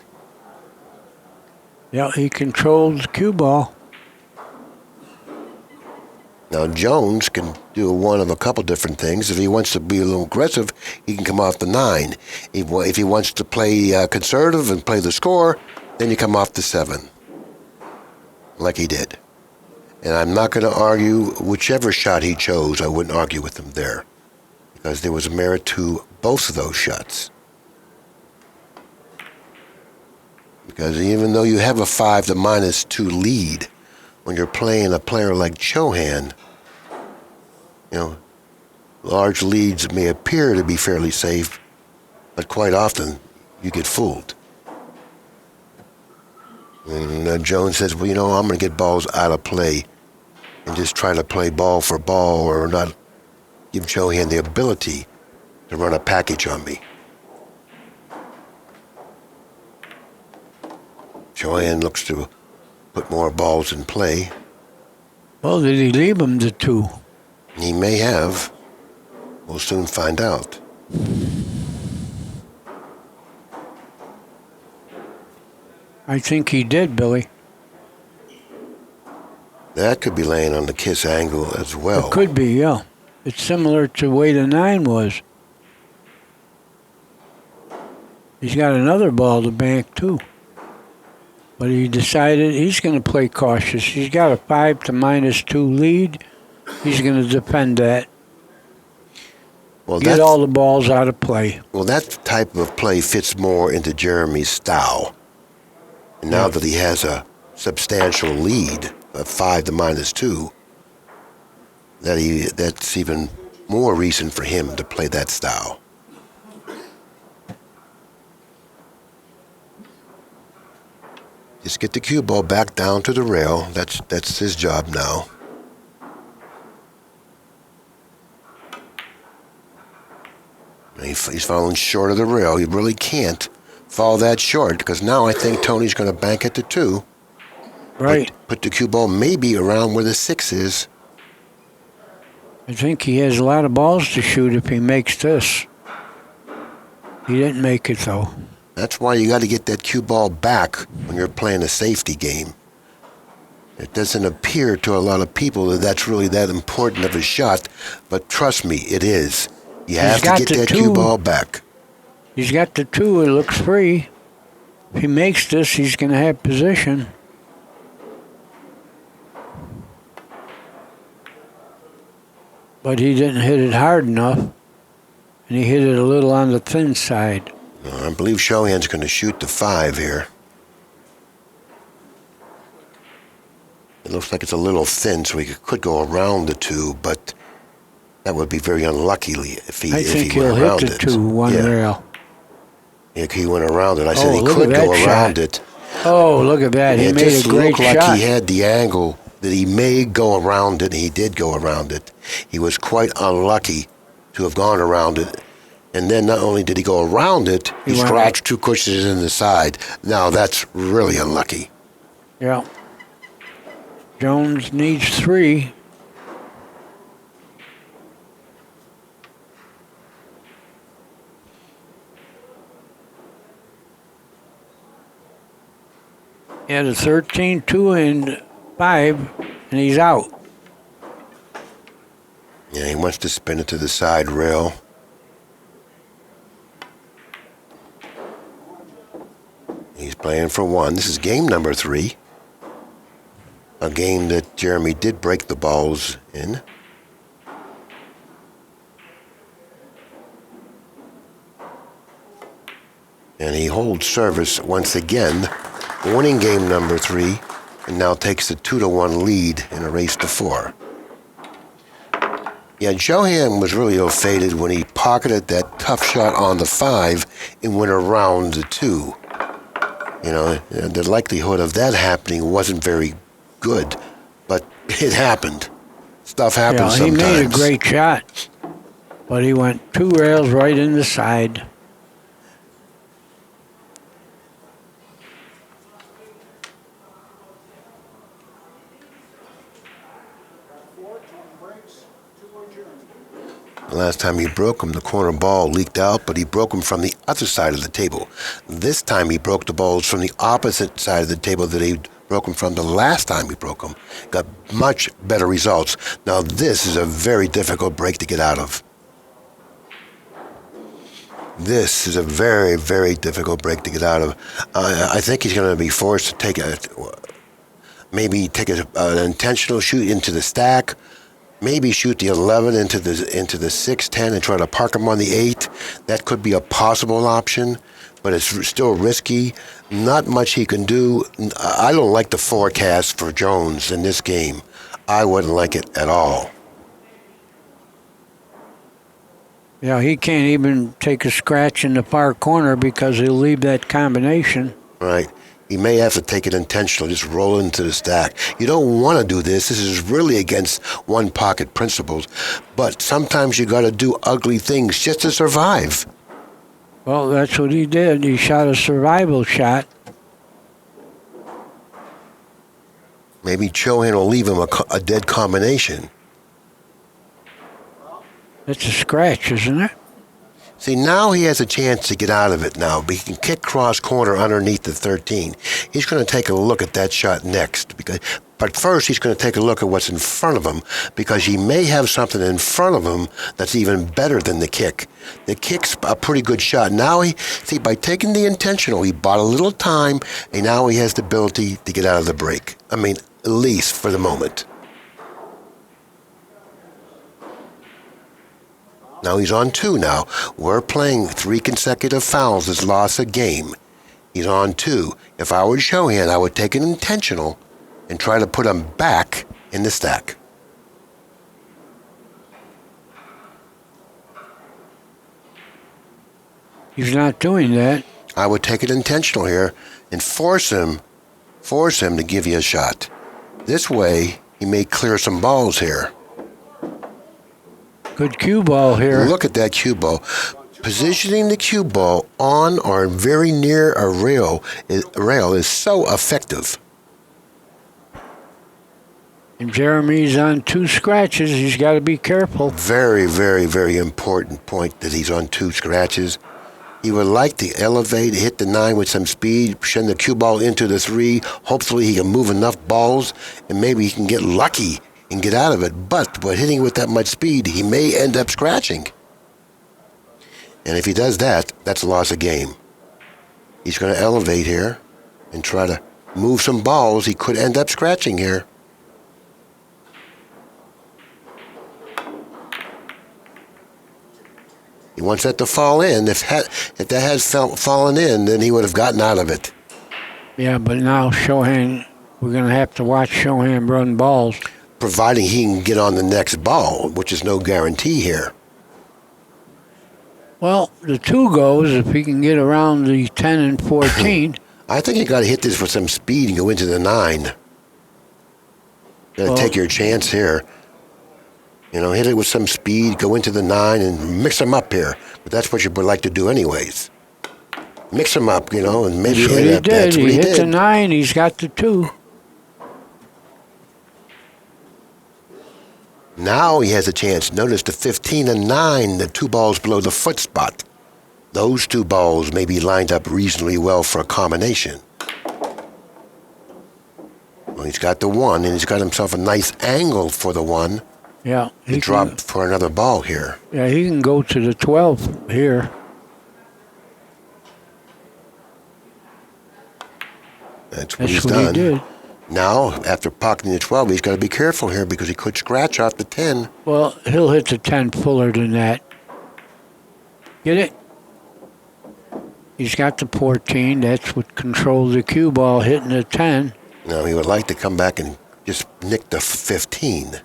Yeah, he controlled the cue ball. Now Jones can do one of a couple different things. If he wants to be a little aggressive, he can come off the 9. If he wants to play conservative and play the score, then you come off the 7, like he did. And I'm not going to argue whichever shot he chose. I wouldn't argue with him there, because there was merit to both of those shots. Because even though you have a 5 to -2 lead, when you're playing a player like Chohan, large leads may appear to be fairly safe, but quite often you get fooled. And Jones says, well, I'm going to get balls out of play and just try to play ball for ball or not give Chohan the ability to run a package on me. Chohan looks to put more balls in play. Well, did he leave him the 2? He may have. We'll soon find out. I think he did, Billy. That could be laying on the kiss angle as well. It could be, yeah. It's similar to the way the 9 was. He's got another ball to bank, too. But he decided he's going to play cautious. He's got a 5 to -2 lead. He's going to defend that. Well, Get all the balls out of play. Well, that type of play fits more into Jeremy's style. And now that he has a substantial lead of 5 to -2, that's even more reason for him to play that style. Just get the cue ball back down to the rail. That's his job now. He's falling short of the rail. He really can't fall that short because now I think Tony's going to bank it to 2. Right. Put the cue ball maybe around where the 6 is. I think he has a lot of balls to shoot if he makes this. He didn't make it, though. That's why you got to get that cue ball back when you're playing a safety game. It doesn't appear to a lot of people that that's really that important of a shot, but trust me, it is. You have to get that cue ball back. He's got the 2. It looks free. If he makes this, he's going to have position. But he didn't hit it hard enough, and he hit it a little on the thin side. I believe Chohan's going to shoot the 5 here. It looks like it's a little thin, so he could go around the 2, but that would be very unlucky if he went around it. I think he'll hit the 2 one rail. Yeah, he went around it. I said he could go around it. Oh, look at that. He made a great shot. It just looked like he had the angle that he may go around it, and he did go around it. He was quite unlucky to have gone around it. And then not only did he go around it, he scratched 2 cushions in the side. Now that's really unlucky. Yeah. Jones needs 3. He had a 13, 2, and 5, and he's out. Yeah, he wants to spin it to the side rail. He's playing for 1. This is game number 3. A game that Jeremy did break the balls in. And he holds service once again, winning game number 3, and now takes a 2-1 lead in a race to 4. Yeah, Chohan was really ill-fated when he pocketed that tough shot on the 5 and went around the 2. You know, the likelihood of that happening wasn't very good, but it happened. Stuff happens sometimes. He made a great shot, but he went 2 rails right in the side. The last time he broke him, the corner ball leaked out, but he broke him from the other side of the table. This time he broke the balls from the opposite side of the table that he broke him from the last time he broke them. Got much better results. Now this is a very difficult break to get out of. This is a very, very difficult break to get out of. I think he's going to be forced to take an intentional shoot into the stack. Maybe shoot the 11 into the 6-10 and try to park him on the 8. That could be a possible option, but it's still risky. Not much he can do. I don't like the forecast for Jones in this game. I wouldn't like it at all. Yeah, he can't even take a scratch in the far corner because he'll leave that combination. Right. He may have to take it intentional, just roll into the stack. You don't want to do this. This is really against one-pocket principles. But sometimes you got to do ugly things just to survive. Well, that's what he did. He shot a survival shot. Maybe Chohan will leave him a dead combination. It's a scratch, isn't it? See, now he has a chance to get out of it now. But he can kick cross corner underneath the 13. He's going to take a look at that shot next. But first, he's going to take a look at what's in front of him, because he may have something in front of him that's even better than the kick. The kick's a pretty good shot. Now, by taking the intentional, he bought a little time, and now he has the ability to get out of the break. I mean, at least for the moment. Now he's on 2 now. We're playing 3 consecutive fouls is loss a game. He's on 2. If I were Chohan, I would take an intentional and try to put him back in the stack. He's not doing that. I would take an intentional here and force him to give you a shot. This way, he may clear some balls here. Good cue ball here. Look at that cue ball. Positioning the cue ball on or very near a rail is so effective. And Jeremy's on 2 scratches. He's got to be careful. Very, very, very important point that he's on 2 scratches. He would like to elevate, hit the 9 with some speed, send the cue ball into the 3. Hopefully he can move enough balls, and maybe he can get lucky and get out of it. But by hitting with that much speed, he may end up scratching. And if he does that, that's a loss of game. He's going to elevate here and try to move some balls. He could end up scratching here. He wants that to fall in. If that has fallen in, then he would have gotten out of it. Yeah, but now Chohan, we're going to have to watch Chohan run balls. Providing he can get on the next ball, which is no guarantee here. Well, the 2 goes if he can get around the 10 and 14. I think you got to hit this with some speed and go into the 9. Got to take your chance here. You know, hit it with some speed, go into the 9, and mix them up here. But that's what you would like to do anyways. Mix them up, and maybe That's what he did. He hit the 9, he's got the 2. Now he has a chance. Notice the 15 and 9, the 2 balls below the foot spot. Those 2 balls may be lined up reasonably well for a combination. Well, he's got the 1, and he's got himself a nice angle for the 1. Yeah. He dropped for another ball here. Yeah, he can go to the 12 here. That's what he's done. He did. Now, after pocketing the 12, he's got to be careful here because he could scratch off the 10. Well, he'll hit the 10 fuller than that. Get it? He's got the 14. That's what controls the cue ball, hitting the 10. Now, he would like to come back and just nick the 15.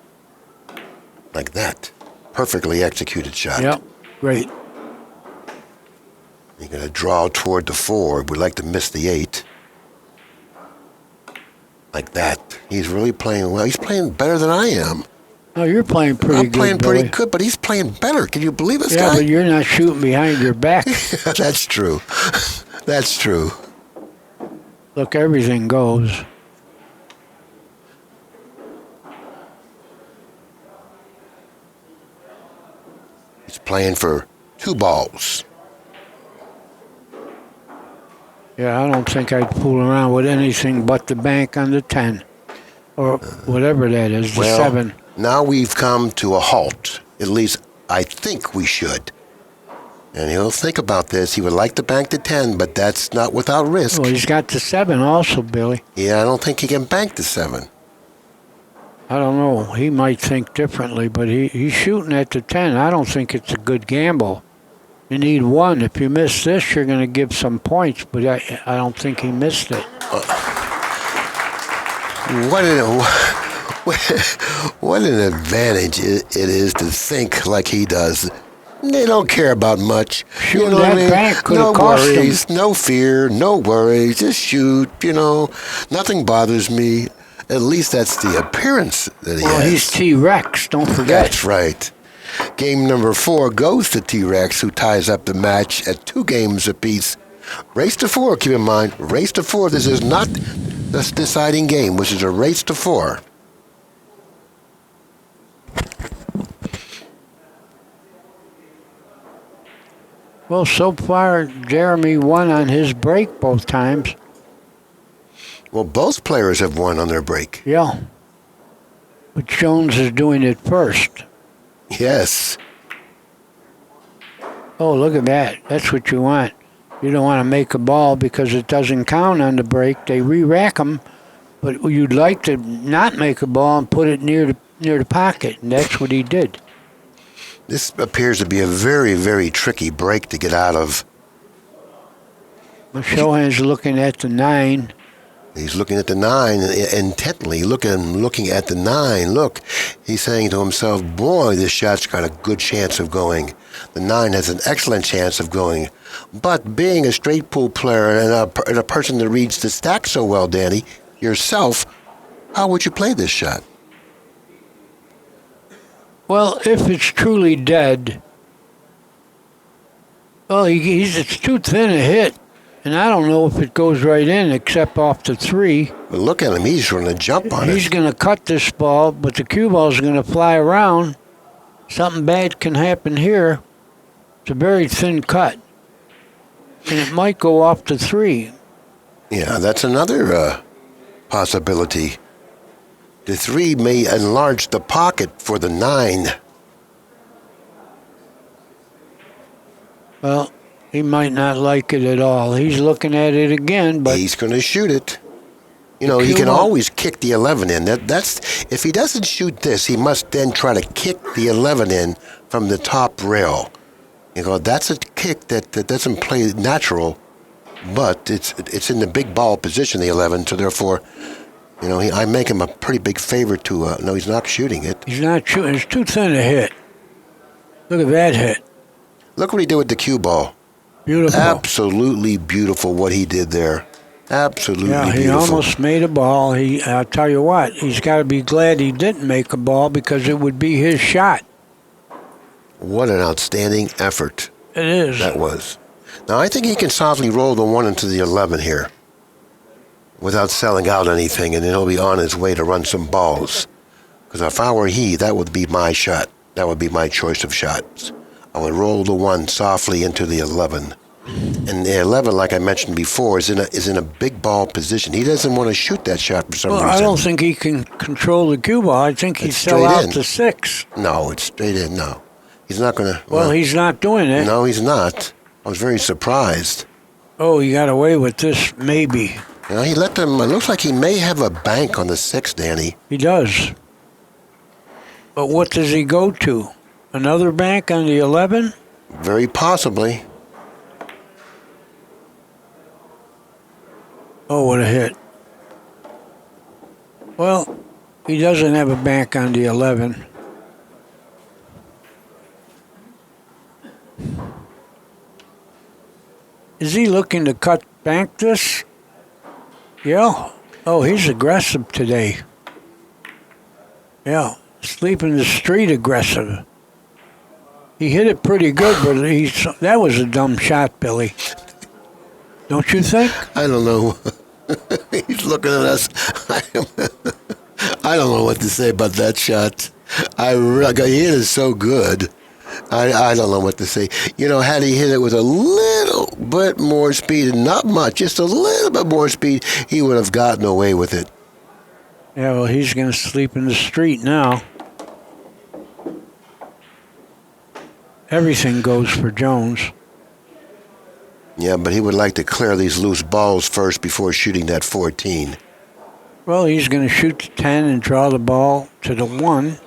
Like that. Perfectly executed shot. Yep, great. You're going to draw toward the 4. We'd like to miss the 8. Like that. He's really playing well. He's playing better than I am. Oh, you're playing pretty good, I'm playing pretty Billy. good, but he's playing better. Can you believe this guy? Yeah, but you're not shooting behind your back. That's true. That's true. Look, everything goes. He's playing for 2 balls. Yeah, I don't think I'd fool around with anything but the bank on the 10. Or whatever that is, the 7. Now we've come to a halt. At least I think we should. And he'll think about this. He would like to bank the 10, but that's not without risk. Well, he's got the 7 also, Billy. Yeah, I don't think he can bank the 7. I don't know. He might think differently, but he's shooting at the 10. I don't think it's a good gamble. You need 1. If you miss this, you're going to give some points, but I don't think he missed it. What an advantage it is to think like he does. They don't care about much. Shooting that bank could have cost him. No worries, no fear, no worries. Just shoot, Nothing bothers me. At least that's the appearance that he has. Well, he's T-Rex, don't forget. That's right. Game number 4 goes to T-Rex, who ties up the match at 2 games apiece. Race to 4, keep in mind. Race to 4. This is not the deciding game, which is a race to 4. Well, so far, Jeremy won on his break both times. Well, both players have won on their break. Yeah. But Jones is doing it first. Yes. Oh, look at that. That's what you want. You don't want to make a ball because it doesn't count on the break. They re-rack them, but you'd like to not make a ball and put it near the pocket, and that's what he did. This appears to be a very, very tricky break to get out of. Well, Chohan's looking at the 9. He's looking at the 9 intently, looking at the 9. Look, he's saying to himself, boy, this shot's got a good chance of going. The 9 has an excellent chance of going. But being a straight pool player and a person that reads the stack so well, Danny, yourself, how would you play this shot? Well, if it's truly dead, well, it's too thin a hit. And I don't know if it goes right in except off the 3. But look at him. He's going to jump on it. He's going to cut this ball, but the cue ball is going to fly around. Something bad can happen here. It's a very thin cut. And it might go off the 3. Yeah, that's another possibility. The 3 may enlarge the pocket for the 9. Well, he might not like it at all. He's looking at it again, but he's going to shoot it. You know, he can always kick the 11 in. That's if he doesn't shoot this, he must then try to kick the 11 in from the top rail. You know, that's a kick that doesn't play natural, but it's in the big ball position, the 11. So therefore, you know, I make him a pretty big favor to. No, he's not shooting it. He's not shooting. It's too thin a hit. Look at that hit. Look what he did with the cue ball. Beautiful. Absolutely beautiful what he did there. Absolutely beautiful. Yeah, he almost made a ball. I'll tell you what, he's got to be glad he didn't make a ball because it would be his shot. What an outstanding effort. It is. That was. Now, I think he can softly roll the 1 into the 11 here without selling out anything, and then he'll be on his way to run some balls. Because if I were he, that would be my shot. That would be my choice of shots. I would roll the 1 softly into the 11. And the 11, like I mentioned before, is in a big ball position. He doesn't want to shoot that shot for some reason. I don't think he can control the cue ball. I think he'd sell out the 6. No, it's straight in. No, he's not going to. Well, he's not doing it. No, he's not. I was very surprised. Oh, he got away with this, maybe. You know, he let them. It looks like he may have a bank on the 6, Danny. He does. But what does he go to? Another bank on the 11? Very possibly. Oh, what a hit. Well, he doesn't have a bank on the 11. Is he looking to cut bank this? Yeah. Oh, he's aggressive today. Yeah, sleep in the street aggressive. He hit it pretty good, but that was a dumb shot, Billy. Don't you think? I don't know. He's looking at us. I don't know what to say about that shot. He hit it so good. I don't know what to say. You know, had he hit it with a little bit more speed, and not much, just a little bit more speed, he would have gotten away with it. Yeah, well, he's going to sleep in the street now. Everything goes for Jones. Yeah, but he would like to clear these loose balls first before shooting that 14. Well, he's going to shoot the 10 and draw the ball to the 1.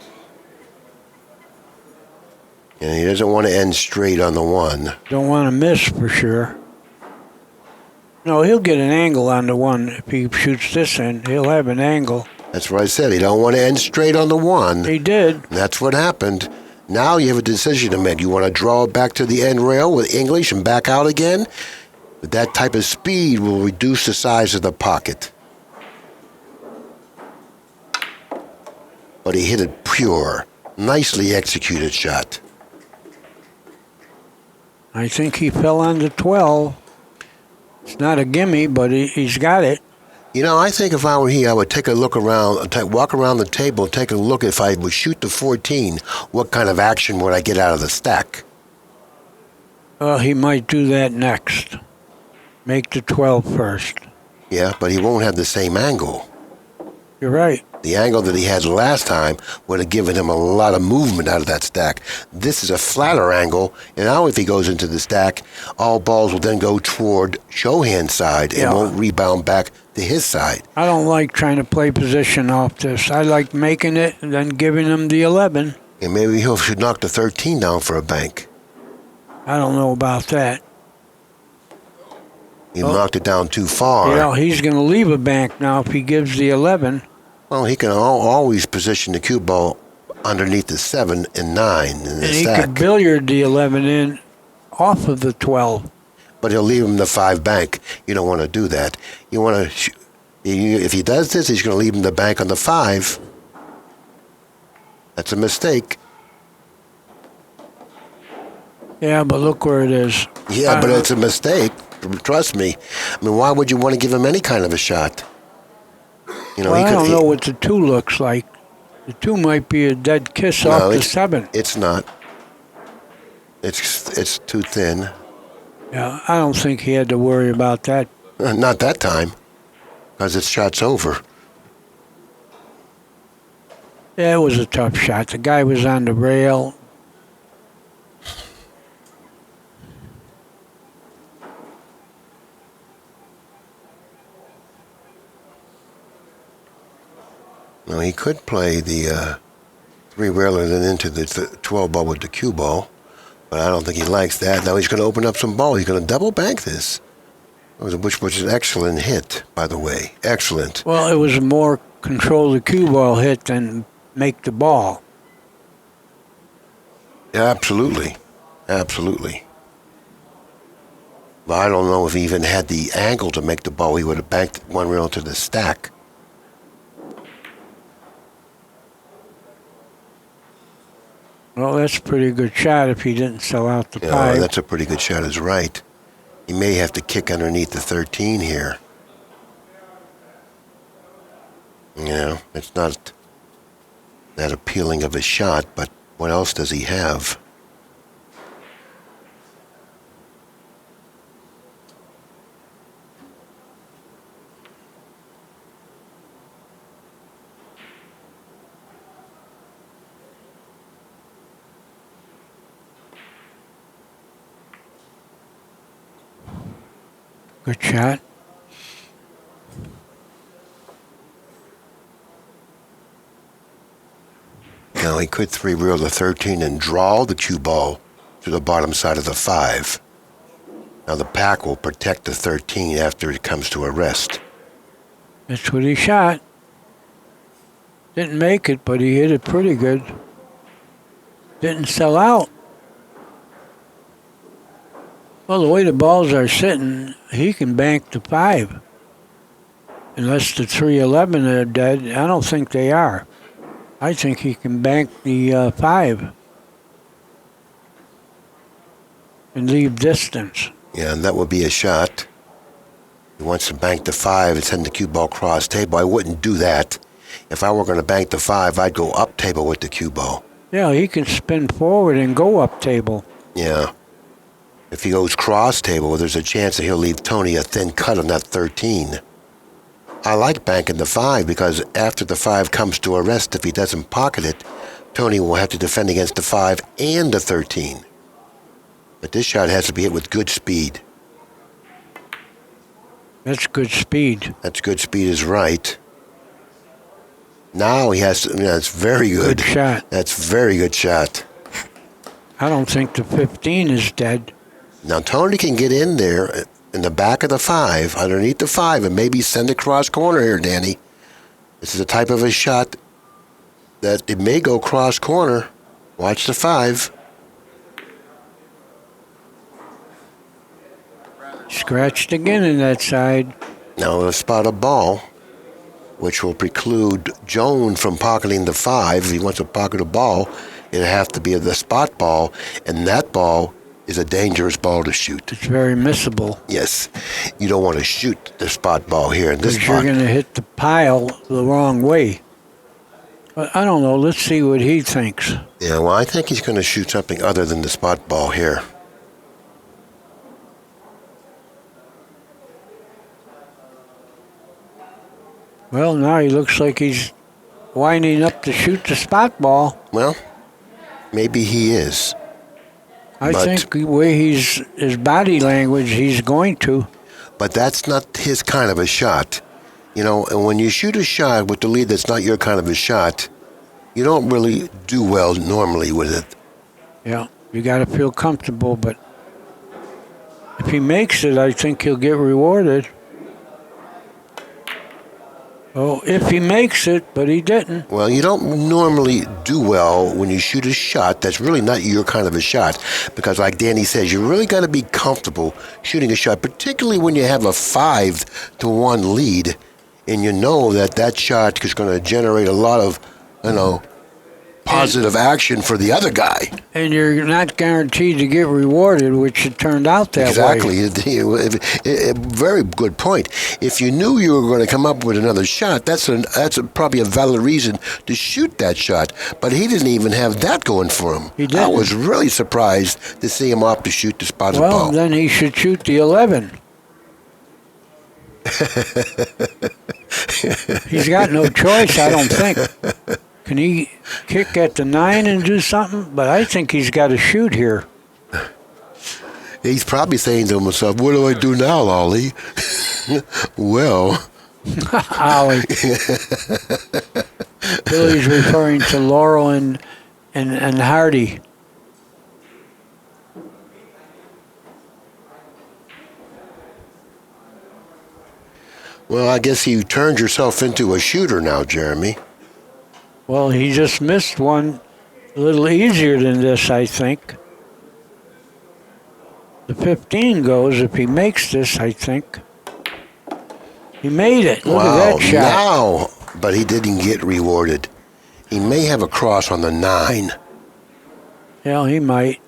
And he doesn't want to end straight on the 1. Don't want to miss for sure. No, he'll get an angle on the 1. If he shoots this in, he'll have an angle. That's what I said. He don't want to end straight on the 1. He did. That's what happened. Now you have a decision to make. You want to draw it back to the end rail with English and back out again? But that type of speed will reduce the size of the pocket. But he hit it pure. Nicely executed shot. I think he fell on the 12. It's not a gimme, but he's got it. You know, I think if I were he, I would take a look around, walk around the table, take a look. If I would shoot the 14, what kind of action would I get out of the stack? Well, he might do that next. Make the 12 first. Yeah, but he won't have the same angle. You're right. The angle that he had last time would have given him a lot of movement out of that stack. This is a flatter angle, and now if he goes into the stack, all balls will then go toward Chohan's side and won't rebound back to his side. I don't like trying to play position off this. I like making it and then giving him the 11. And maybe he should knock the 13 down for a bank. I don't know about that. He knocked it down too far. Yeah, he's going to leave a bank now if he gives the 11. Well, he can always position the cue ball underneath the 7 and 9 in the And stack. he could billiard the 11 in off of the 12. But he'll leave him the 5 bank. You don't want to do that. You want to, if he does this, he's going to leave him the bank on the 5. That's a mistake. Yeah, but look where it is. Yeah, but it's a mistake. Trust me. I mean, why would you want to give him any kind of a shot? You know, Well, I don't know what the 2 looks like. The 2 might be a dead kiss off the 7. It's not. It's too thin. Yeah, I don't think he had to worry about that. Not that time, because its shot's over. Yeah, it was a tough shot. The guy was on the rail. Now, he could play the 3-railer then into the 12 ball with the cue ball, but I don't think he likes that. Now he's going to open up some ball. He's going to double bank this, which was an excellent hit, by the way. Excellent. Well, it was a more control the cue ball hit than make the ball. Yeah, absolutely. Absolutely. But I don't know if he even had the angle to make the ball. He would have banked 1 rail to the stack. Well, that's a pretty good shot if he didn't sell out the 5. Yeah, that's a pretty good shot, is right. He may have to kick underneath the 13 here. You know, it's not that appealing of a shot, but what else does he have? Good shot. Now he could 3-reel the 13 and draw the cue ball to the bottom side of the 5. Now the pack will protect the 13 after it comes to a rest. That's what he shot. Didn't make it, but he hit it pretty good. Didn't sell out. Well, the way the balls are sitting, he can bank the 5. Unless the 3-11 are dead, I don't think they are. I think he can bank the 5 and leave distance. Yeah, and that would be a shot. He wants to bank the 5 and send the cue ball cross table. I wouldn't do that. If I were going to bank the 5, I'd go up table with the cue ball. Yeah, he can spin forward and go up table. Yeah. If he goes cross table, there's a chance that he'll leave Tony a thin cut on that 13. I like banking the 5 because after the 5 comes to a rest, if he doesn't pocket it, Tony will have to defend against the 5 and the 13. But this shot has to be hit with good speed. That's good speed. That's good speed is right. Now he has to, that's very good. Good shot. That's very good shot. I don't think the 15 is dead. Now Tony can get in there in the back of the 5, underneath the 5, and maybe send it cross corner here, Danny. This is a type of a shot that it may go cross corner. Watch the 5. Scratched again in that side. Now he'll spot a ball, which will preclude Joan from pocketing the 5. If he wants to pocket a ball, it'll have to be the spot ball, and that ball is a dangerous ball to shoot. It's very missable. Yes, you don't want to shoot the spot ball here in this Because spot. you're going to hit the pile the wrong way. But I don't know. Let's see what he thinks. Yeah, well, I think he's going to shoot something other than the spot ball here. Well, now he looks like he's winding up to shoot the spot ball. Well, maybe he is. I think the way his body language, he's going to. But that's not his kind of a shot. You know, and when you shoot a shot with the lead that's not your kind of a shot, you don't really do well normally with it. Yeah, you got to feel comfortable, but if he makes it, I think he'll get rewarded. Oh, if he makes it, but he didn't. Well, you don't normally do well when you shoot a shot that's really not your kind of a shot, because like Danny says, you really got to be comfortable shooting a shot, particularly when you have a 5-1 lead, and you know that shot is going to generate a lot of, positive action for the other guy. And you're not guaranteed to get rewarded, which it turned out that way. Exactly. Very good point. If you knew you were going to come up with another shot, that's probably a valid reason to shoot that shot. But he didn't even have that going for him. He didn't. I was really surprised to see him opt to shoot the spotted ball. Well, then he should shoot the 11. He's got no choice, I don't think. Can he kick at the 9 and do something? But I think he's got to shoot here. He's probably saying to himself, what do I do now, Ollie? Well. Ollie. Billy's referring to Laurel and Hardy. Well, I guess you turned yourself into a shooter now, Jeremy. Well, he just missed one a little easier than this, I think. The 15 goes if he makes this, I think. He made it. Look at that shot. Now, but he didn't get rewarded. He may have a cross on the 9. Yeah, he might.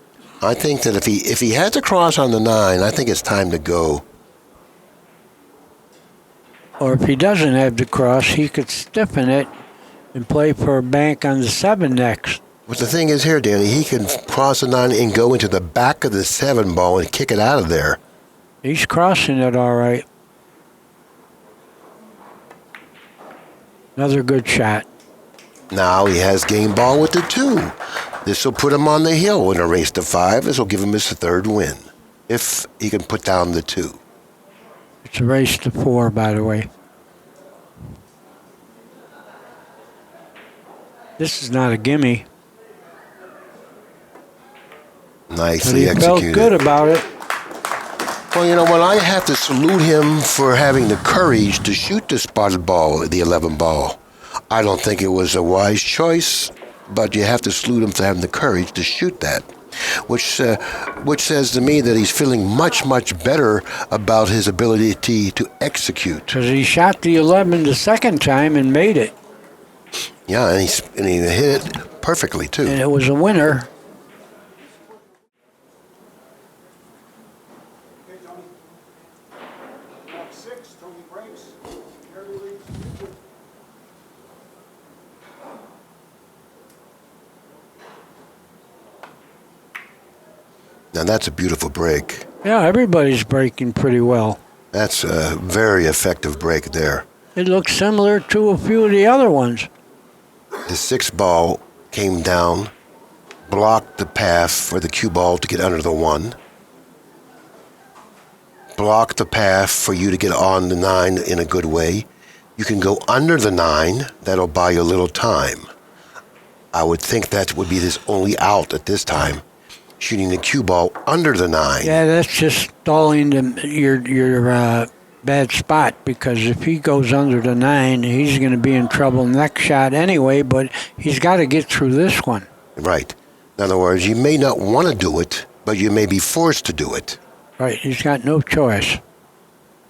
I think that if he has a cross on the 9, I think it's time to go. Or if he doesn't have the cross, he could stiffen it and play for a bank on the 7 next. But the thing is here, Danny, he can cross the 9 and go into the back of the 7 ball and kick it out of there. He's crossing it all right. Another good shot. Now he has game ball with the 2. This will put him on the hill in a race to 5. This will give him his 3rd win, if he can put down the 2. It's a race to 4, by the way. This is not a gimme. Nicely but he executed. Felt good about it. Well, you know what? I have to salute him for having the courage to shoot the spotted ball, the 11 ball. I don't think it was a wise choice, but you have to salute him for having the courage to shoot that, which says to me that he's feeling much, much better about his ability to execute. Because he shot the 11 the second time and made it. Yeah, and he hit it perfectly, too. And it was a winner. Now, that's a beautiful break. Yeah, everybody's breaking pretty well. That's a very effective break there. It looks similar to a few of the other ones. The 6 ball came down, blocked the path for the cue ball to get under the 1, blocked the path for you to get on the 9 in a good way. You can go under the 9. That'll buy you a little time. I would think that would be his only out at this time, shooting the cue ball under the 9. Yeah, that's just stalling your bad spot, because if he goes under the 9, he's going to be in trouble next shot anyway, but he's got to get through this one. Right. In other words, you may not want to do it, but you may be forced to do it. Right, he's got no choice.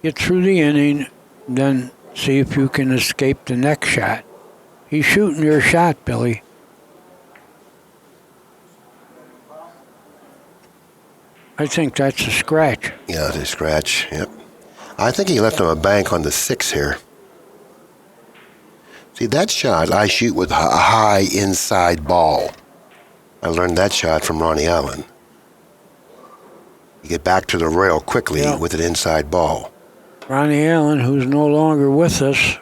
Get through the inning, then see if you can escape the next shot. He's shooting your shot, Billy. I think that's a scratch. Yeah, it's a scratch, yep. I think he left him a bank on the 6 here. See, that shot I shoot with a high inside ball. I learned that shot from Ronnie Allen. You get back to the rail quickly with an inside ball. Ronnie Allen, who's no longer with us.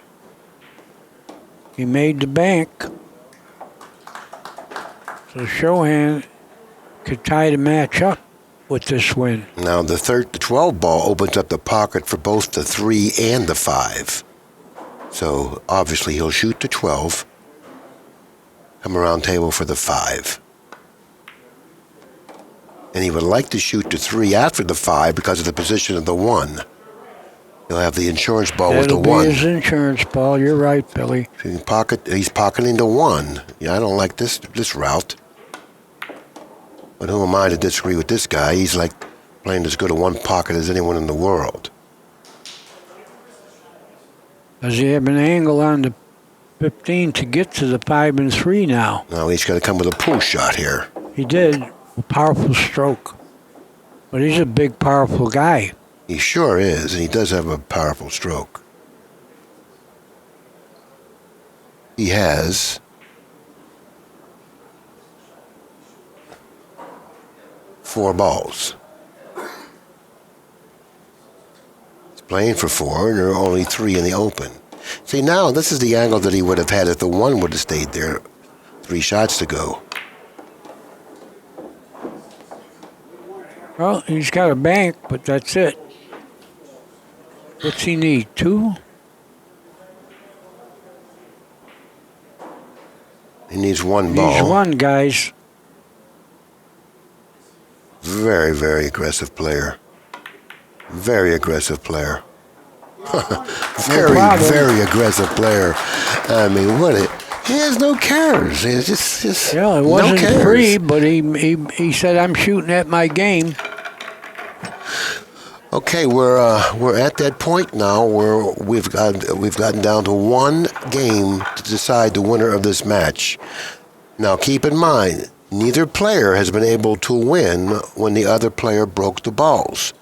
He made the bank. So Chohan could tie the match up with this win. Now the 12 ball opens up the pocket for both the 3 and the 5. So obviously he'll shoot the 12, come around table for the 5. And he would like to shoot the 3 after the 5 because of the position of the 1. He'll have the insurance ball with the 1. That'll be his insurance ball. You're right, Billy. He's pocketing the 1. Yeah, I don't like this route. But who am I to disagree with this guy? He's like playing as good a 1 pocket as anyone in the world. Does he have an angle on the 15 to get to the 5 and 3 now? Now he's got to come with a pull shot here. He did. A powerful stroke. But he's a big, powerful guy. He sure is, and he does have a powerful stroke. He has 4 balls. He's playing for 4, and there are only 3 in the open. See, now this is the angle that he would have had if the 1 would have stayed there. 3 shots to go. Well, he's got a bank, but that's it. What's he need, 2? He needs 1 ball. He's 1, guys. Very, very aggressive player. Very aggressive player. Very, very aggressive player. I mean, he has no cares. It's just Yeah, it wasn't free, but he said, I'm shooting at my game. Okay, we're at that point now where we've gotten down to 1 game to decide the winner of this match. Now, keep in mind, neither player has been able to win when the other player broke the balls.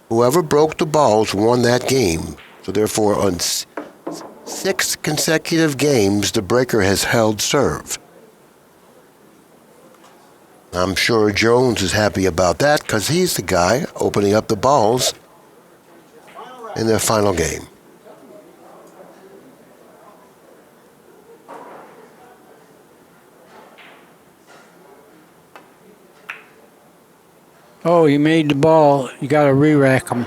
Whoever broke the balls won that game. So therefore, on 6 consecutive games, the breaker has held serve. I'm sure Jones is happy about that because he's the guy opening up the balls in their final game. Oh, he made the ball. You got to re-rack him.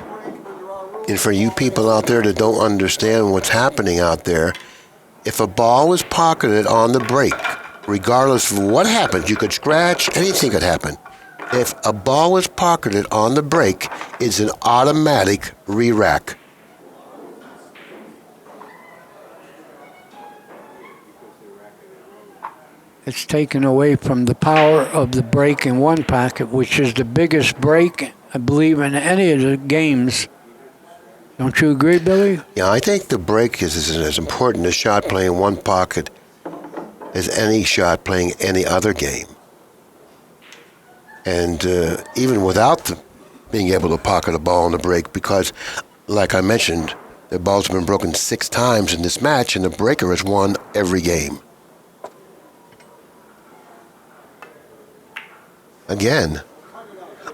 And for you people out there that don't understand what's happening out there, if a ball is pocketed on the break, regardless of what happens, you could scratch, anything could happen. If a ball is pocketed on the break, it's an automatic re-rack. It's taken away from the power of the break in 1 pocket, which is the biggest break, I believe, in any of the games. Don't you agree, Billy? Yeah, I think the break is as important a shot playing 1 pocket as any shot playing any other game. And even without being able to pocket a ball on the break, because, like I mentioned, the ball's been broken 6 times in this match, and the breaker has won every game. Again,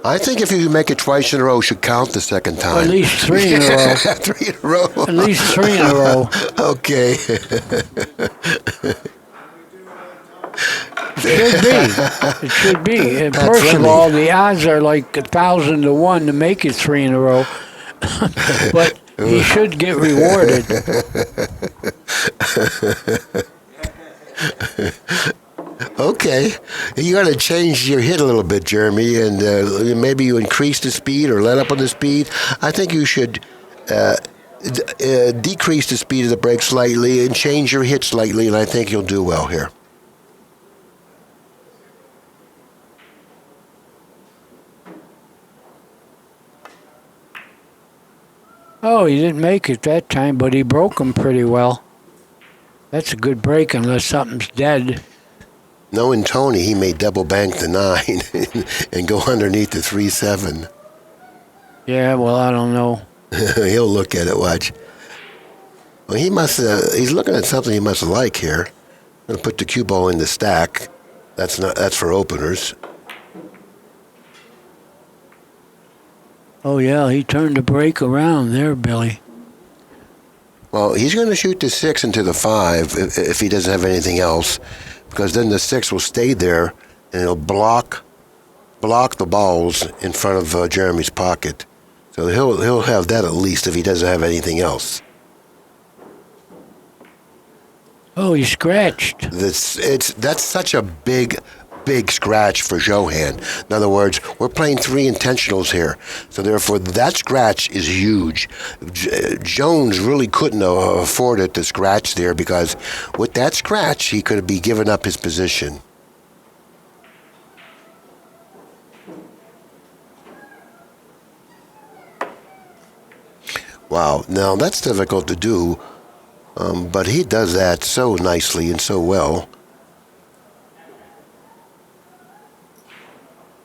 I think if you make it twice in a row, you should count the second time. At least 3 in a row. 3 in a row. At least 3 in a row. Okay. It should be. And first of all, the odds are like 1,000 to 1 to make it 3 in a row. But he should get rewarded. Okay, you got to change your hit a little bit, Jeremy, and maybe you increase the speed or let up on the speed. I think you should decrease the speed of the break slightly and change your hit slightly, and I think you'll do well here. Oh, he didn't make it that time, but he broke him pretty well. That's a good break unless something's dead. Knowing Tony, he may double bank the 9 and go underneath the 3-7. Yeah, well, I don't know. He'll look at it, watch. Well, he's looking at something he must like here. I'm going to put the cue ball in the stack. That's for openers. Oh, yeah, he turned the break around there, Billy. Well, he's going to shoot the 6 into the 5 if he doesn't have anything else, because then the 6 will stay there and it'll block the balls in front of Jeremy's pocket. So he'll have that at least if he doesn't have anything else. Oh, he scratched. That's such a big scratch for Chohan. In other words, we're playing 3 intentionals here, so therefore that scratch is huge. Jones really couldn't afford it to scratch there, because with that scratch he could be giving up his position. Wow, now that's difficult to do, but he does that so nicely and so well.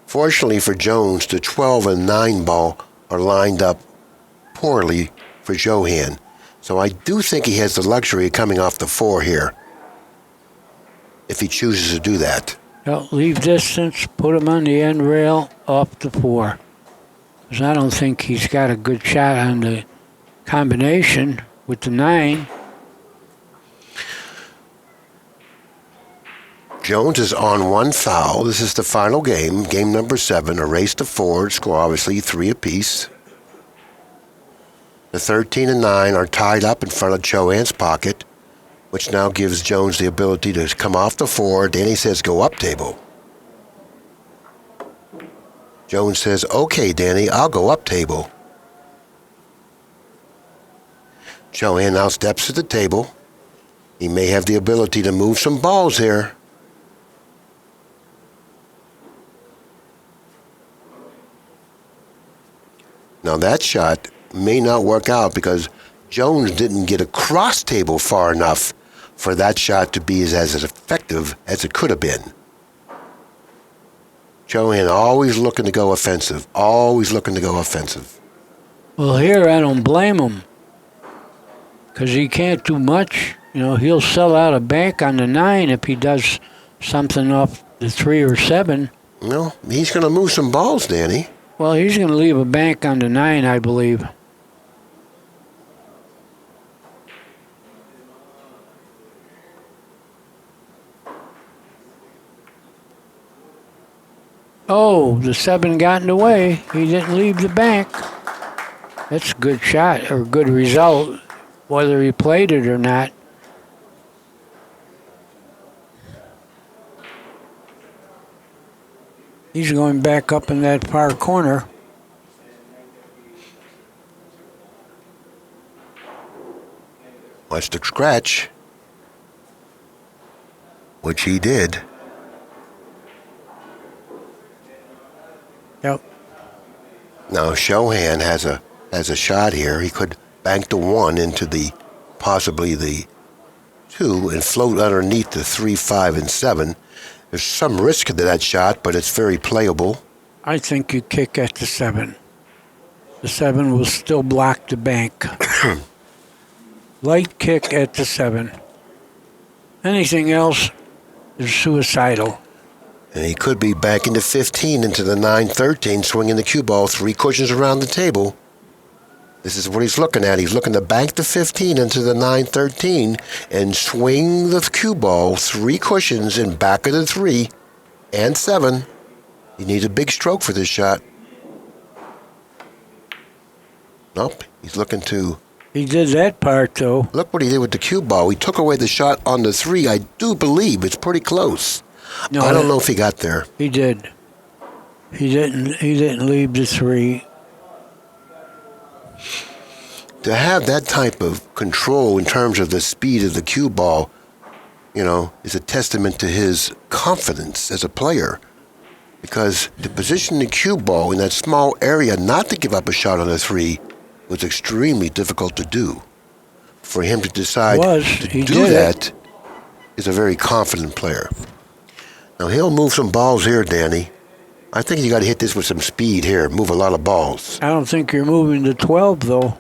Fortunately for Jones, the 12 and 9 ball are lined up poorly for Chohan. So I do think he has the luxury of coming off the 4 here, if he chooses to do that. Well, leave distance, put him on the end rail, off the 4. Because I don't think he's got a good shot on the combination with the 9. Jones is on 1 foul. This is the final game, game number 7, a race to 4, score obviously 3 apiece. The 13 and 9 are tied up in front of Chohan's pocket, which now gives Jones the ability to come off the 4. Danny says, go up table. Jones says, okay, Danny, I'll go up table. Chohan now steps to the table. He may have the ability to move some balls here. Now that shot may not work out because Jones didn't get across table far enough for that shot to be as effective as it could have been. Chohan always looking to go offensive, always looking to go offensive. Well, here I don't blame him, because he can't do much. You know, he'll sell out a bank on the 9 if he does something off the 3 or 7. No, he's going to move some balls, Danny. Well, he's going to leave a bank on the 9, I believe. Oh, the 7 got in the way. He didn't leave the bank. That's a good shot, or a good result, whether he played it or not. He's going back up in that far corner. Watch the scratch, which he did. Yep. Now Chohan has a shot here. He could bank the 1 into possibly the 2 and float underneath the 3, 5, and 7. There's some risk to that shot, but it's very playable. I think you kick at the 7. The 7 will still block the bank. Light kick at the 7. Anything else is suicidal. And he could be banking the 15 into the 9-13, swinging the cue ball 3 cushions around the table. This is what he's looking at. He's looking to bank the 15 into the 9-13 and swing the cue ball 3 cushions in back of the 3 and 7. He needs a big stroke for this shot. Nope, he's looking to... He did that part, though. Look what he did with the cue ball. He took away the shot on the 3. I do believe it's pretty close. No, I don't know if he got there. He did. He didn't leave the 3. To have that type of control in terms of the speed of the cue ball, is a testament to his confidence as a player. Because to position the cue ball in that small area, not to give up a shot on a 3, was extremely difficult to do. For him to decide to do that is a very confident player. Now he'll move some balls here, Danny. I think you got to hit this with some speed here. Move a lot of balls. I don't think you're moving the 12, though.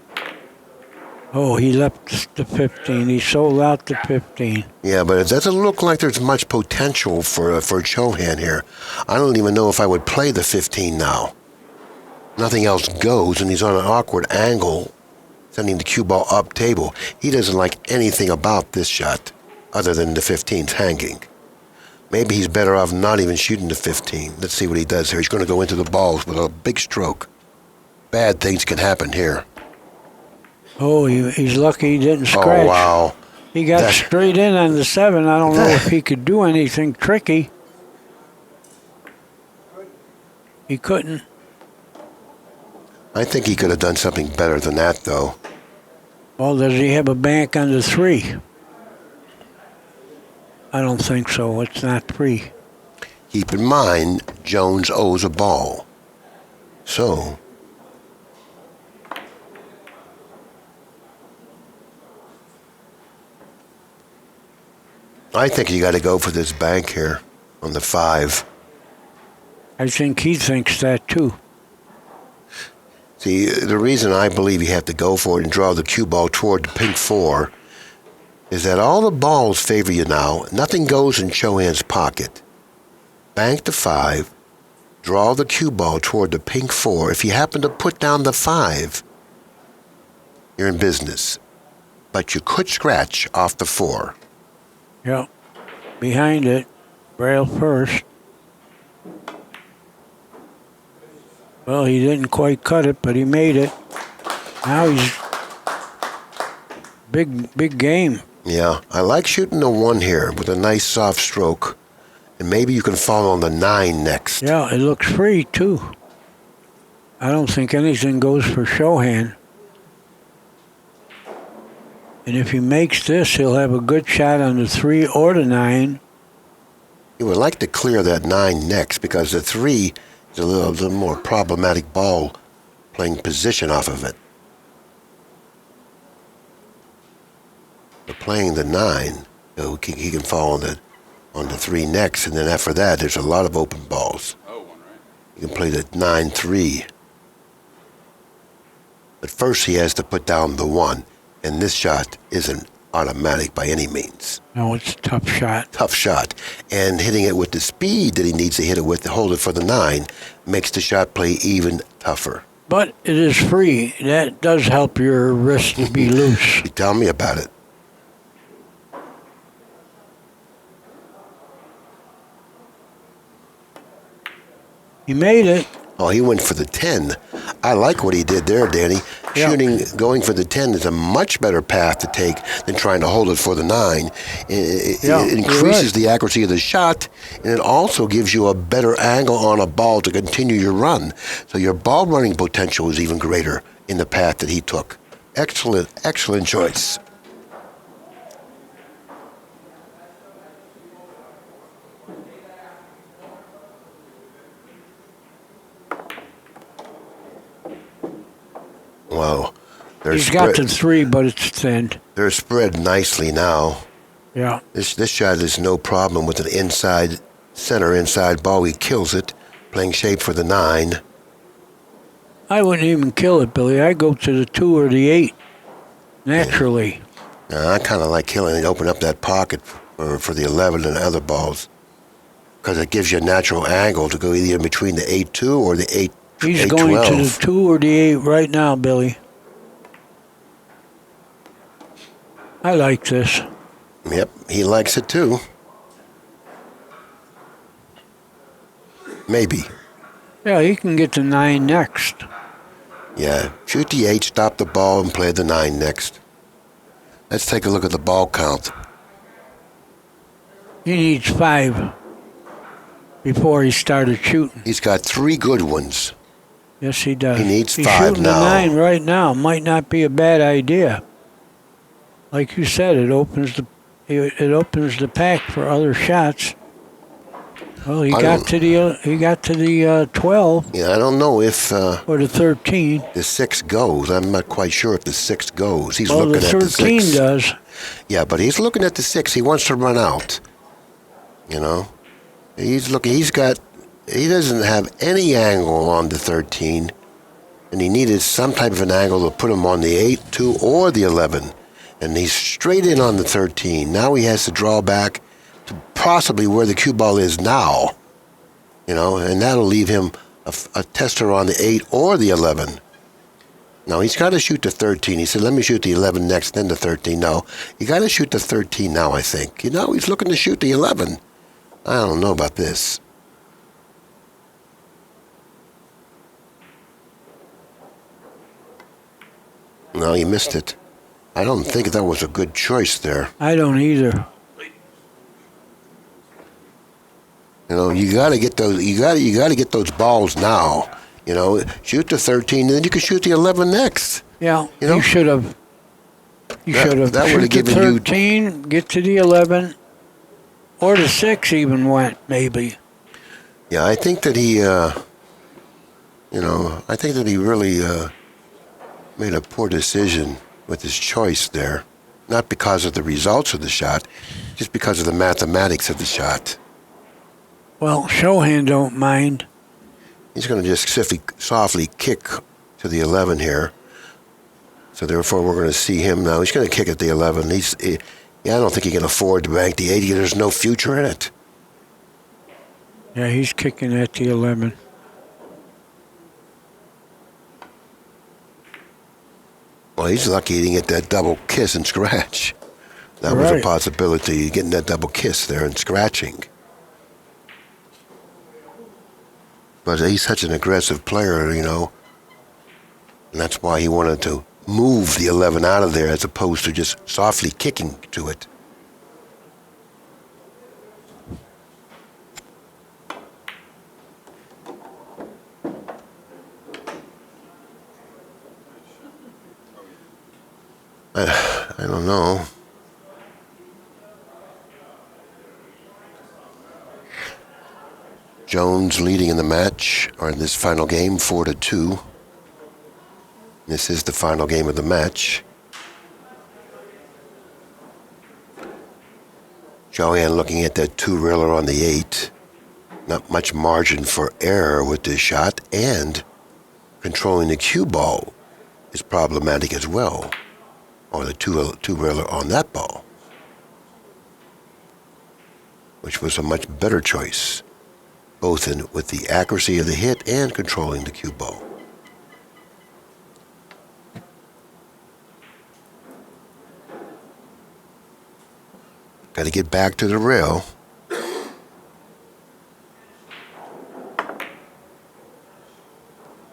Oh, he left the 15. He sold out the 15. Yeah, but it doesn't look like there's much potential for Chohan here. I don't even know if I would play the 15 now. Nothing else goes, and he's on an awkward angle sending the cue ball up table. He doesn't like anything about this shot other than the 15's hanging. Maybe he's better off not even shooting the 15. Let's see what he does here. He's going to go into the balls with a big stroke. Bad things can happen here. Oh, he's lucky he didn't scratch. Oh, wow. He got straight in on the 7. I don't know if he could do anything tricky. He couldn't. I think he could have done something better than that, though. Well, does he have a bank on the 3? I don't think so. It's not 3. Keep in mind, Jones owes a ball. So, I think you got to go for this bank here on the 5. I think he thinks that too. See, the reason I believe you have to go for it and draw the cue ball toward the pink 4 is that all the balls favor you now. Nothing goes in Chohan's pocket. Bank the 5, draw the cue ball toward the pink 4. If you happen to put down the 5, you're in business. But you could scratch off the 4. Yep. Behind it, rail first. Well, he didn't quite cut it, but he made it. Now he's big game. Yeah, I like shooting the 1 here with a nice soft stroke. And maybe you can follow on the 9 next. Yeah, it looks free, too. I don't think anything goes for Chohan. And if he makes this, he'll have a good shot on the 3 or the 9. You would like to clear that 9 next because the 3 is a little more problematic ball playing position off of it. But playing the 9, he can fall on the 3 next, and then after that, there's a lot of open balls. You can play the 9-3. But first, he has to put down the 1, and this shot isn't automatic by any means. No, it's a tough shot. Tough shot. And hitting it with the speed that he needs to hit it with to hold it for the 9 makes the shot play even tougher. But it is free. That does help your wrist to be loose. You tell me about it. He made it. Oh, he went for the 10. I like what he did there, Danny. Yeah. Going for the 10 is a much better path to take than trying to hold it for the 9. It increases the accuracy of the shot, and it also gives you a better angle on a ball to continue your run. So your ball running potential is even greater in the path that he took. Excellent, excellent choice. Wow. He's got the 3, but it's thin. They're spread nicely now. Yeah. This shot is no problem with an inside ball. He kills it, playing shape for the 9. I wouldn't even kill it, Billy. I go to the 2 or the 8, naturally. Now, I kind of like killing it, open up that pocket for the 11 and other balls, because it gives you a natural angle to go either in between the 8-2 or the 8-12. He's going to the 2 or the 8 right now, Billy. I like this. Yep, he likes it too. Maybe. Yeah, he can get the 9 next. Yeah, shoot the 8, stop the ball, and play the 9 next. Let's take a look at the ball count. He needs 5 before he started shooting. He's got 3 good ones. Yes, he does. He needs He's 5 shooting now. the 9 right now. Might not be a bad idea. Like you said, it opens the pack for other shots. Well, he got to the 12. Yeah, I don't know if or the 13. the 6 goes. I'm not quite sure if the 6 goes. He's Well, looking the at the 13 6. does. Yeah, but he's looking at the 6. He wants to run out. You know, he's looking. He doesn't have any angle on the 13, and he needed some type of an angle to put him on the 8, 2, or the 11. And he's straight in on the 13. Now he has to draw back to possibly where the cue ball is now. You know, and that'll leave him a tester on the 8 or the 11. No, he's got to shoot the 13. He said, let me shoot the 11 next, then the 13. No, you got to shoot the 13 now, I think. He's looking to shoot the 11. I don't know about this. No, he missed it. I don't think that was a good choice there. I don't either. You got to get those. You got to get those balls now. Shoot the 13, and then you can shoot the 11 next. Yeah, you should have. You should have. That would have given 13, get to the 11, or the 6 even went maybe. Yeah, I think that he. Really made a poor decision with his choice there, not because of the results of the shot, just because of the mathematics of the shot. Well, Chohan don't mind. He's going to just softly kick to the 11 here. So therefore, we're going to see him now. He's going to kick at the 11. I don't think he can afford to bank the 80. There's no future in it. Yeah, he's kicking at the 11. Well, he's lucky he didn't get that double kiss and scratch. That was a possibility, getting that double kiss there and scratching. But he's such an aggressive player, and that's why he wanted to move the 11 out of there as opposed to just softly kicking to it. I don't know. Jones leading in the match, or in this final game, 4-2. This is the final game of the match. Chohan looking at that two-reeler on the 8. Not much margin for error with this shot, and controlling the cue ball is problematic as well, or the two-reeler on that ball, which was a much better choice, both with the accuracy of the hit and controlling the cue ball. Got to get back to the rail.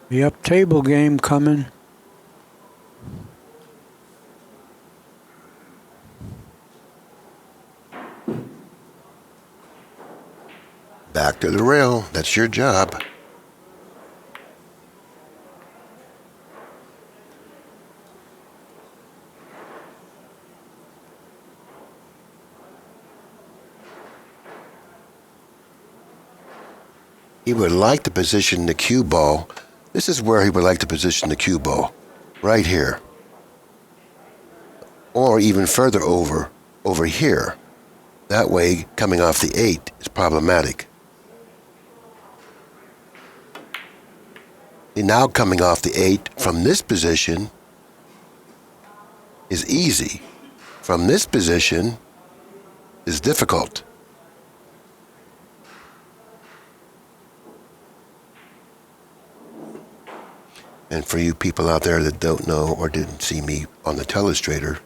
The up table game coming. Back to the rail. That's your job. He would like to position the cue ball. This is where he would like to position the cue ball. Right here. Or even further over here. That way, coming off the 8 is problematic. And now coming off the 8 from this position is easy. From this position is difficult. And for you people out there that don't know or didn't see me on the telestrator,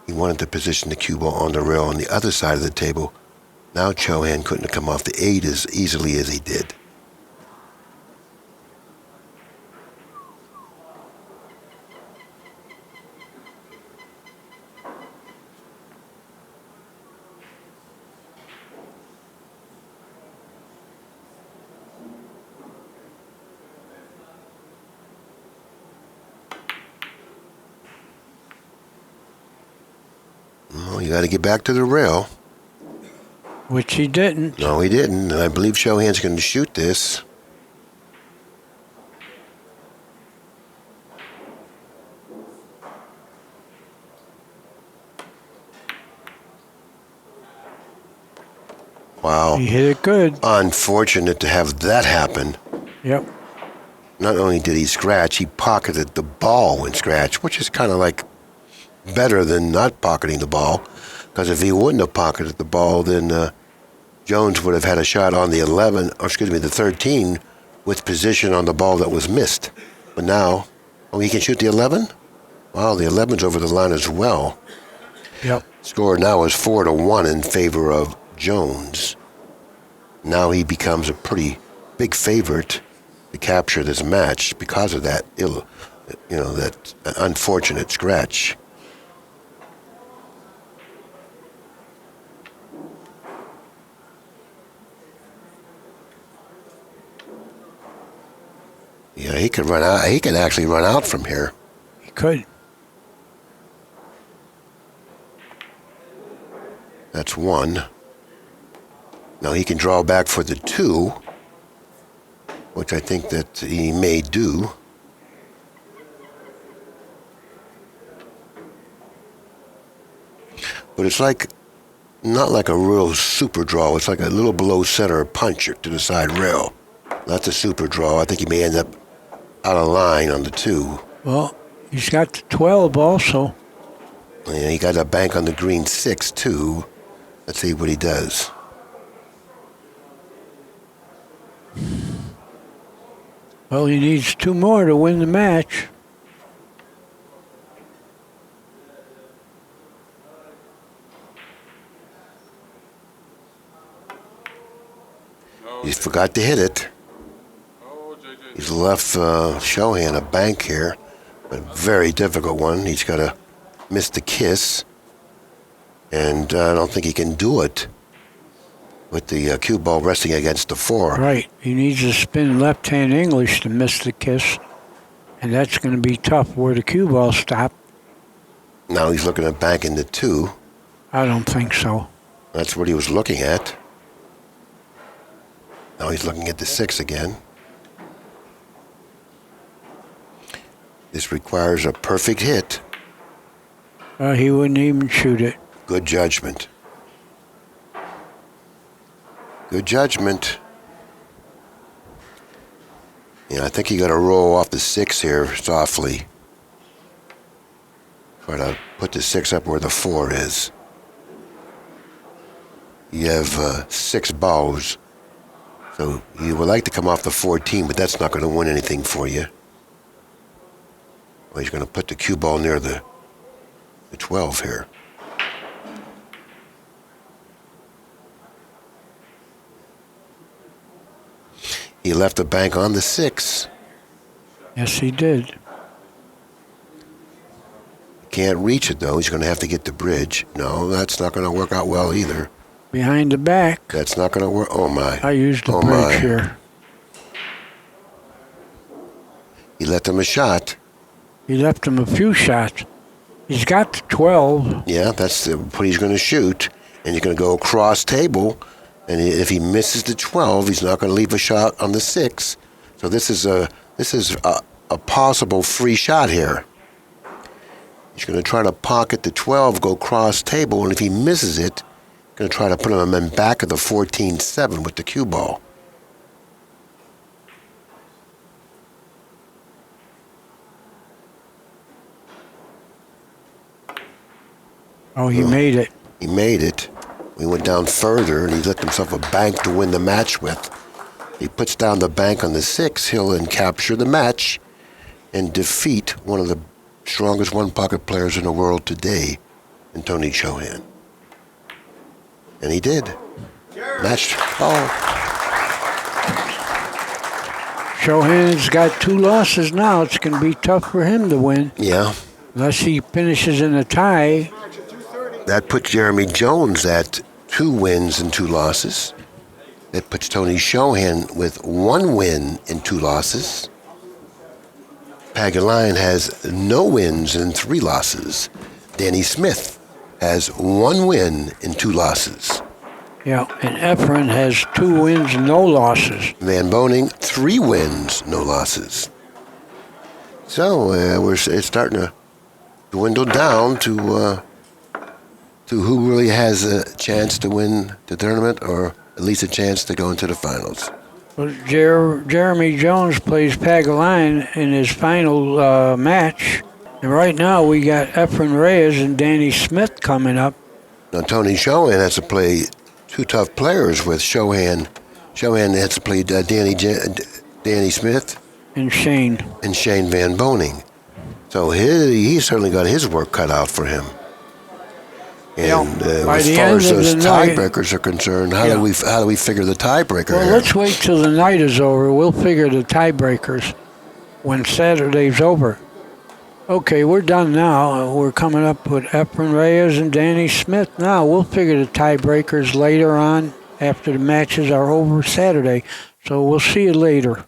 he wanted to position the cue ball on the rail on the other side of the table. Now Chohan couldn't have come off the 8 as easily as he did. Well, you got to get back to the rail. Which he didn't. No, he didn't. And I believe Chohan's going to shoot this. Wow. He hit it good. Unfortunate to have that happen. Yep. Not only did he scratch, he pocketed the ball when scratched, which is kind of like better than not pocketing the ball, because if he wouldn't have pocketed the ball, then Jones would have had a shot on the 11, or excuse me, the 13, with position on the ball that was missed. But now Oh, he can shoot the 11? Wow, the 11's over the line as well. Yep. Score now is 4-1 in favor of Jones. Now he becomes a pretty big favorite to capture this match because of that that unfortunate scratch. Yeah, he could run out. He could actually run out from here. He could. That's one. Now he can draw back for the 2, which I think that he may do. But it's not like a real super draw. It's like a little below center punch to the side rail. That's a super draw. I think he may end up out of line on the 2. Well, he's got the 12 also. And he got a bank on the green 6 too. Let's see what he does. Well, he needs 2 more to win the match. He forgot to hit it. He's left Chohan a bank here. A very difficult one. He's got to miss the kiss. And I don't think he can do it with the cue ball resting against the 4. Right. He needs to spin left-hand English to miss the kiss. And that's going to be tough where the cue ball stopped. Now he's looking at banking the 2. I don't think so. That's what he was looking at. Now he's looking at the 6 again. This requires a perfect hit. He wouldn't even shoot it. Good judgment. Good judgment. Yeah, I think you got to roll off the 6 here softly. Try to put the 6 up where the 4 is. You have 6 balls. So you would like to come off the 14, but that's not going to win anything for you. Well, he's going to put the cue ball near the 12 here. He left the bank on the 6. Yes, he did. Can't reach it, though. He's going to have to get the bridge. No, that's not going to work out well either. Behind the back. That's not going to work. Oh, my. I used the Oh, bridge my. here. He left him a shot. He left him a few shots. He's got the 12. Yeah, that's what he's going to shoot. And he's going to go across table. And if he misses the 12, he's not going to leave a shot on the 6. So this is a possible free shot here. He's going to try to pocket the 12, go cross table, and if he misses it, he's going to try to put him in back of the 14-7 with the cue ball. Oh, he made it. He made it. We went down further, and he let himself a bank to win the match with. He puts down the bank on the 6. He'll then capture the match and defeat one of the strongest one-pocket players in the world today, in Tony Chohan. And he did. Match. Oh. Chohan's got 2 losses now. It's going to be tough for him to win. Yeah. Unless he finishes in a tie. That puts Jeremy Jones at 2 wins and 2 losses. It puts Tony Chohan with 1 win and 2 losses. Pagulayan has no wins and 3 losses. Danny Smith has 1 win and 2 losses. Yeah, and Efren has 2 wins and no losses. Van Boning, 3 wins, no losses. So it's starting to dwindle down to who really has a chance to win the tournament, or at least a chance to go into the finals. Well, Jeremy Jones plays Pagulayan in his final match. And right now we got Efren Reyes and Danny Smith coming up. Now Tony Chohan has to play 2 tough players with Chohan. Chohan has to play Danny Smith And Shane. and Shane Van Boning. So he certainly got his work cut out for him. And by as the far end as of those the night- tiebreakers are concerned, how do we figure the tiebreaker Well, here? let's wait till the night is over. We'll figure the tiebreakers when Saturday's over. Okay, we're done now. We're coming up with Efren Reyes and Danny Smith now. We'll figure the tiebreakers later on after the matches are over Saturday. So we'll see you later.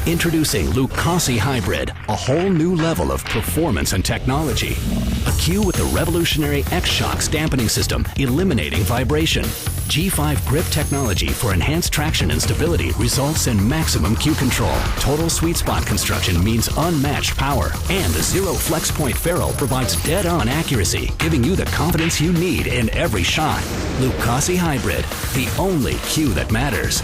Introducing Lucasi Hybrid, a whole new level of performance and technology. A cue with the revolutionary X-Shocks dampening system, eliminating vibration. G5 grip technology for enhanced traction and stability results in maximum cue control. Total sweet spot construction means unmatched power. And the Zero Flex Point ferrule provides dead-on accuracy, giving you the confidence you need in every shot. Lucasi Hybrid, the only cue that matters.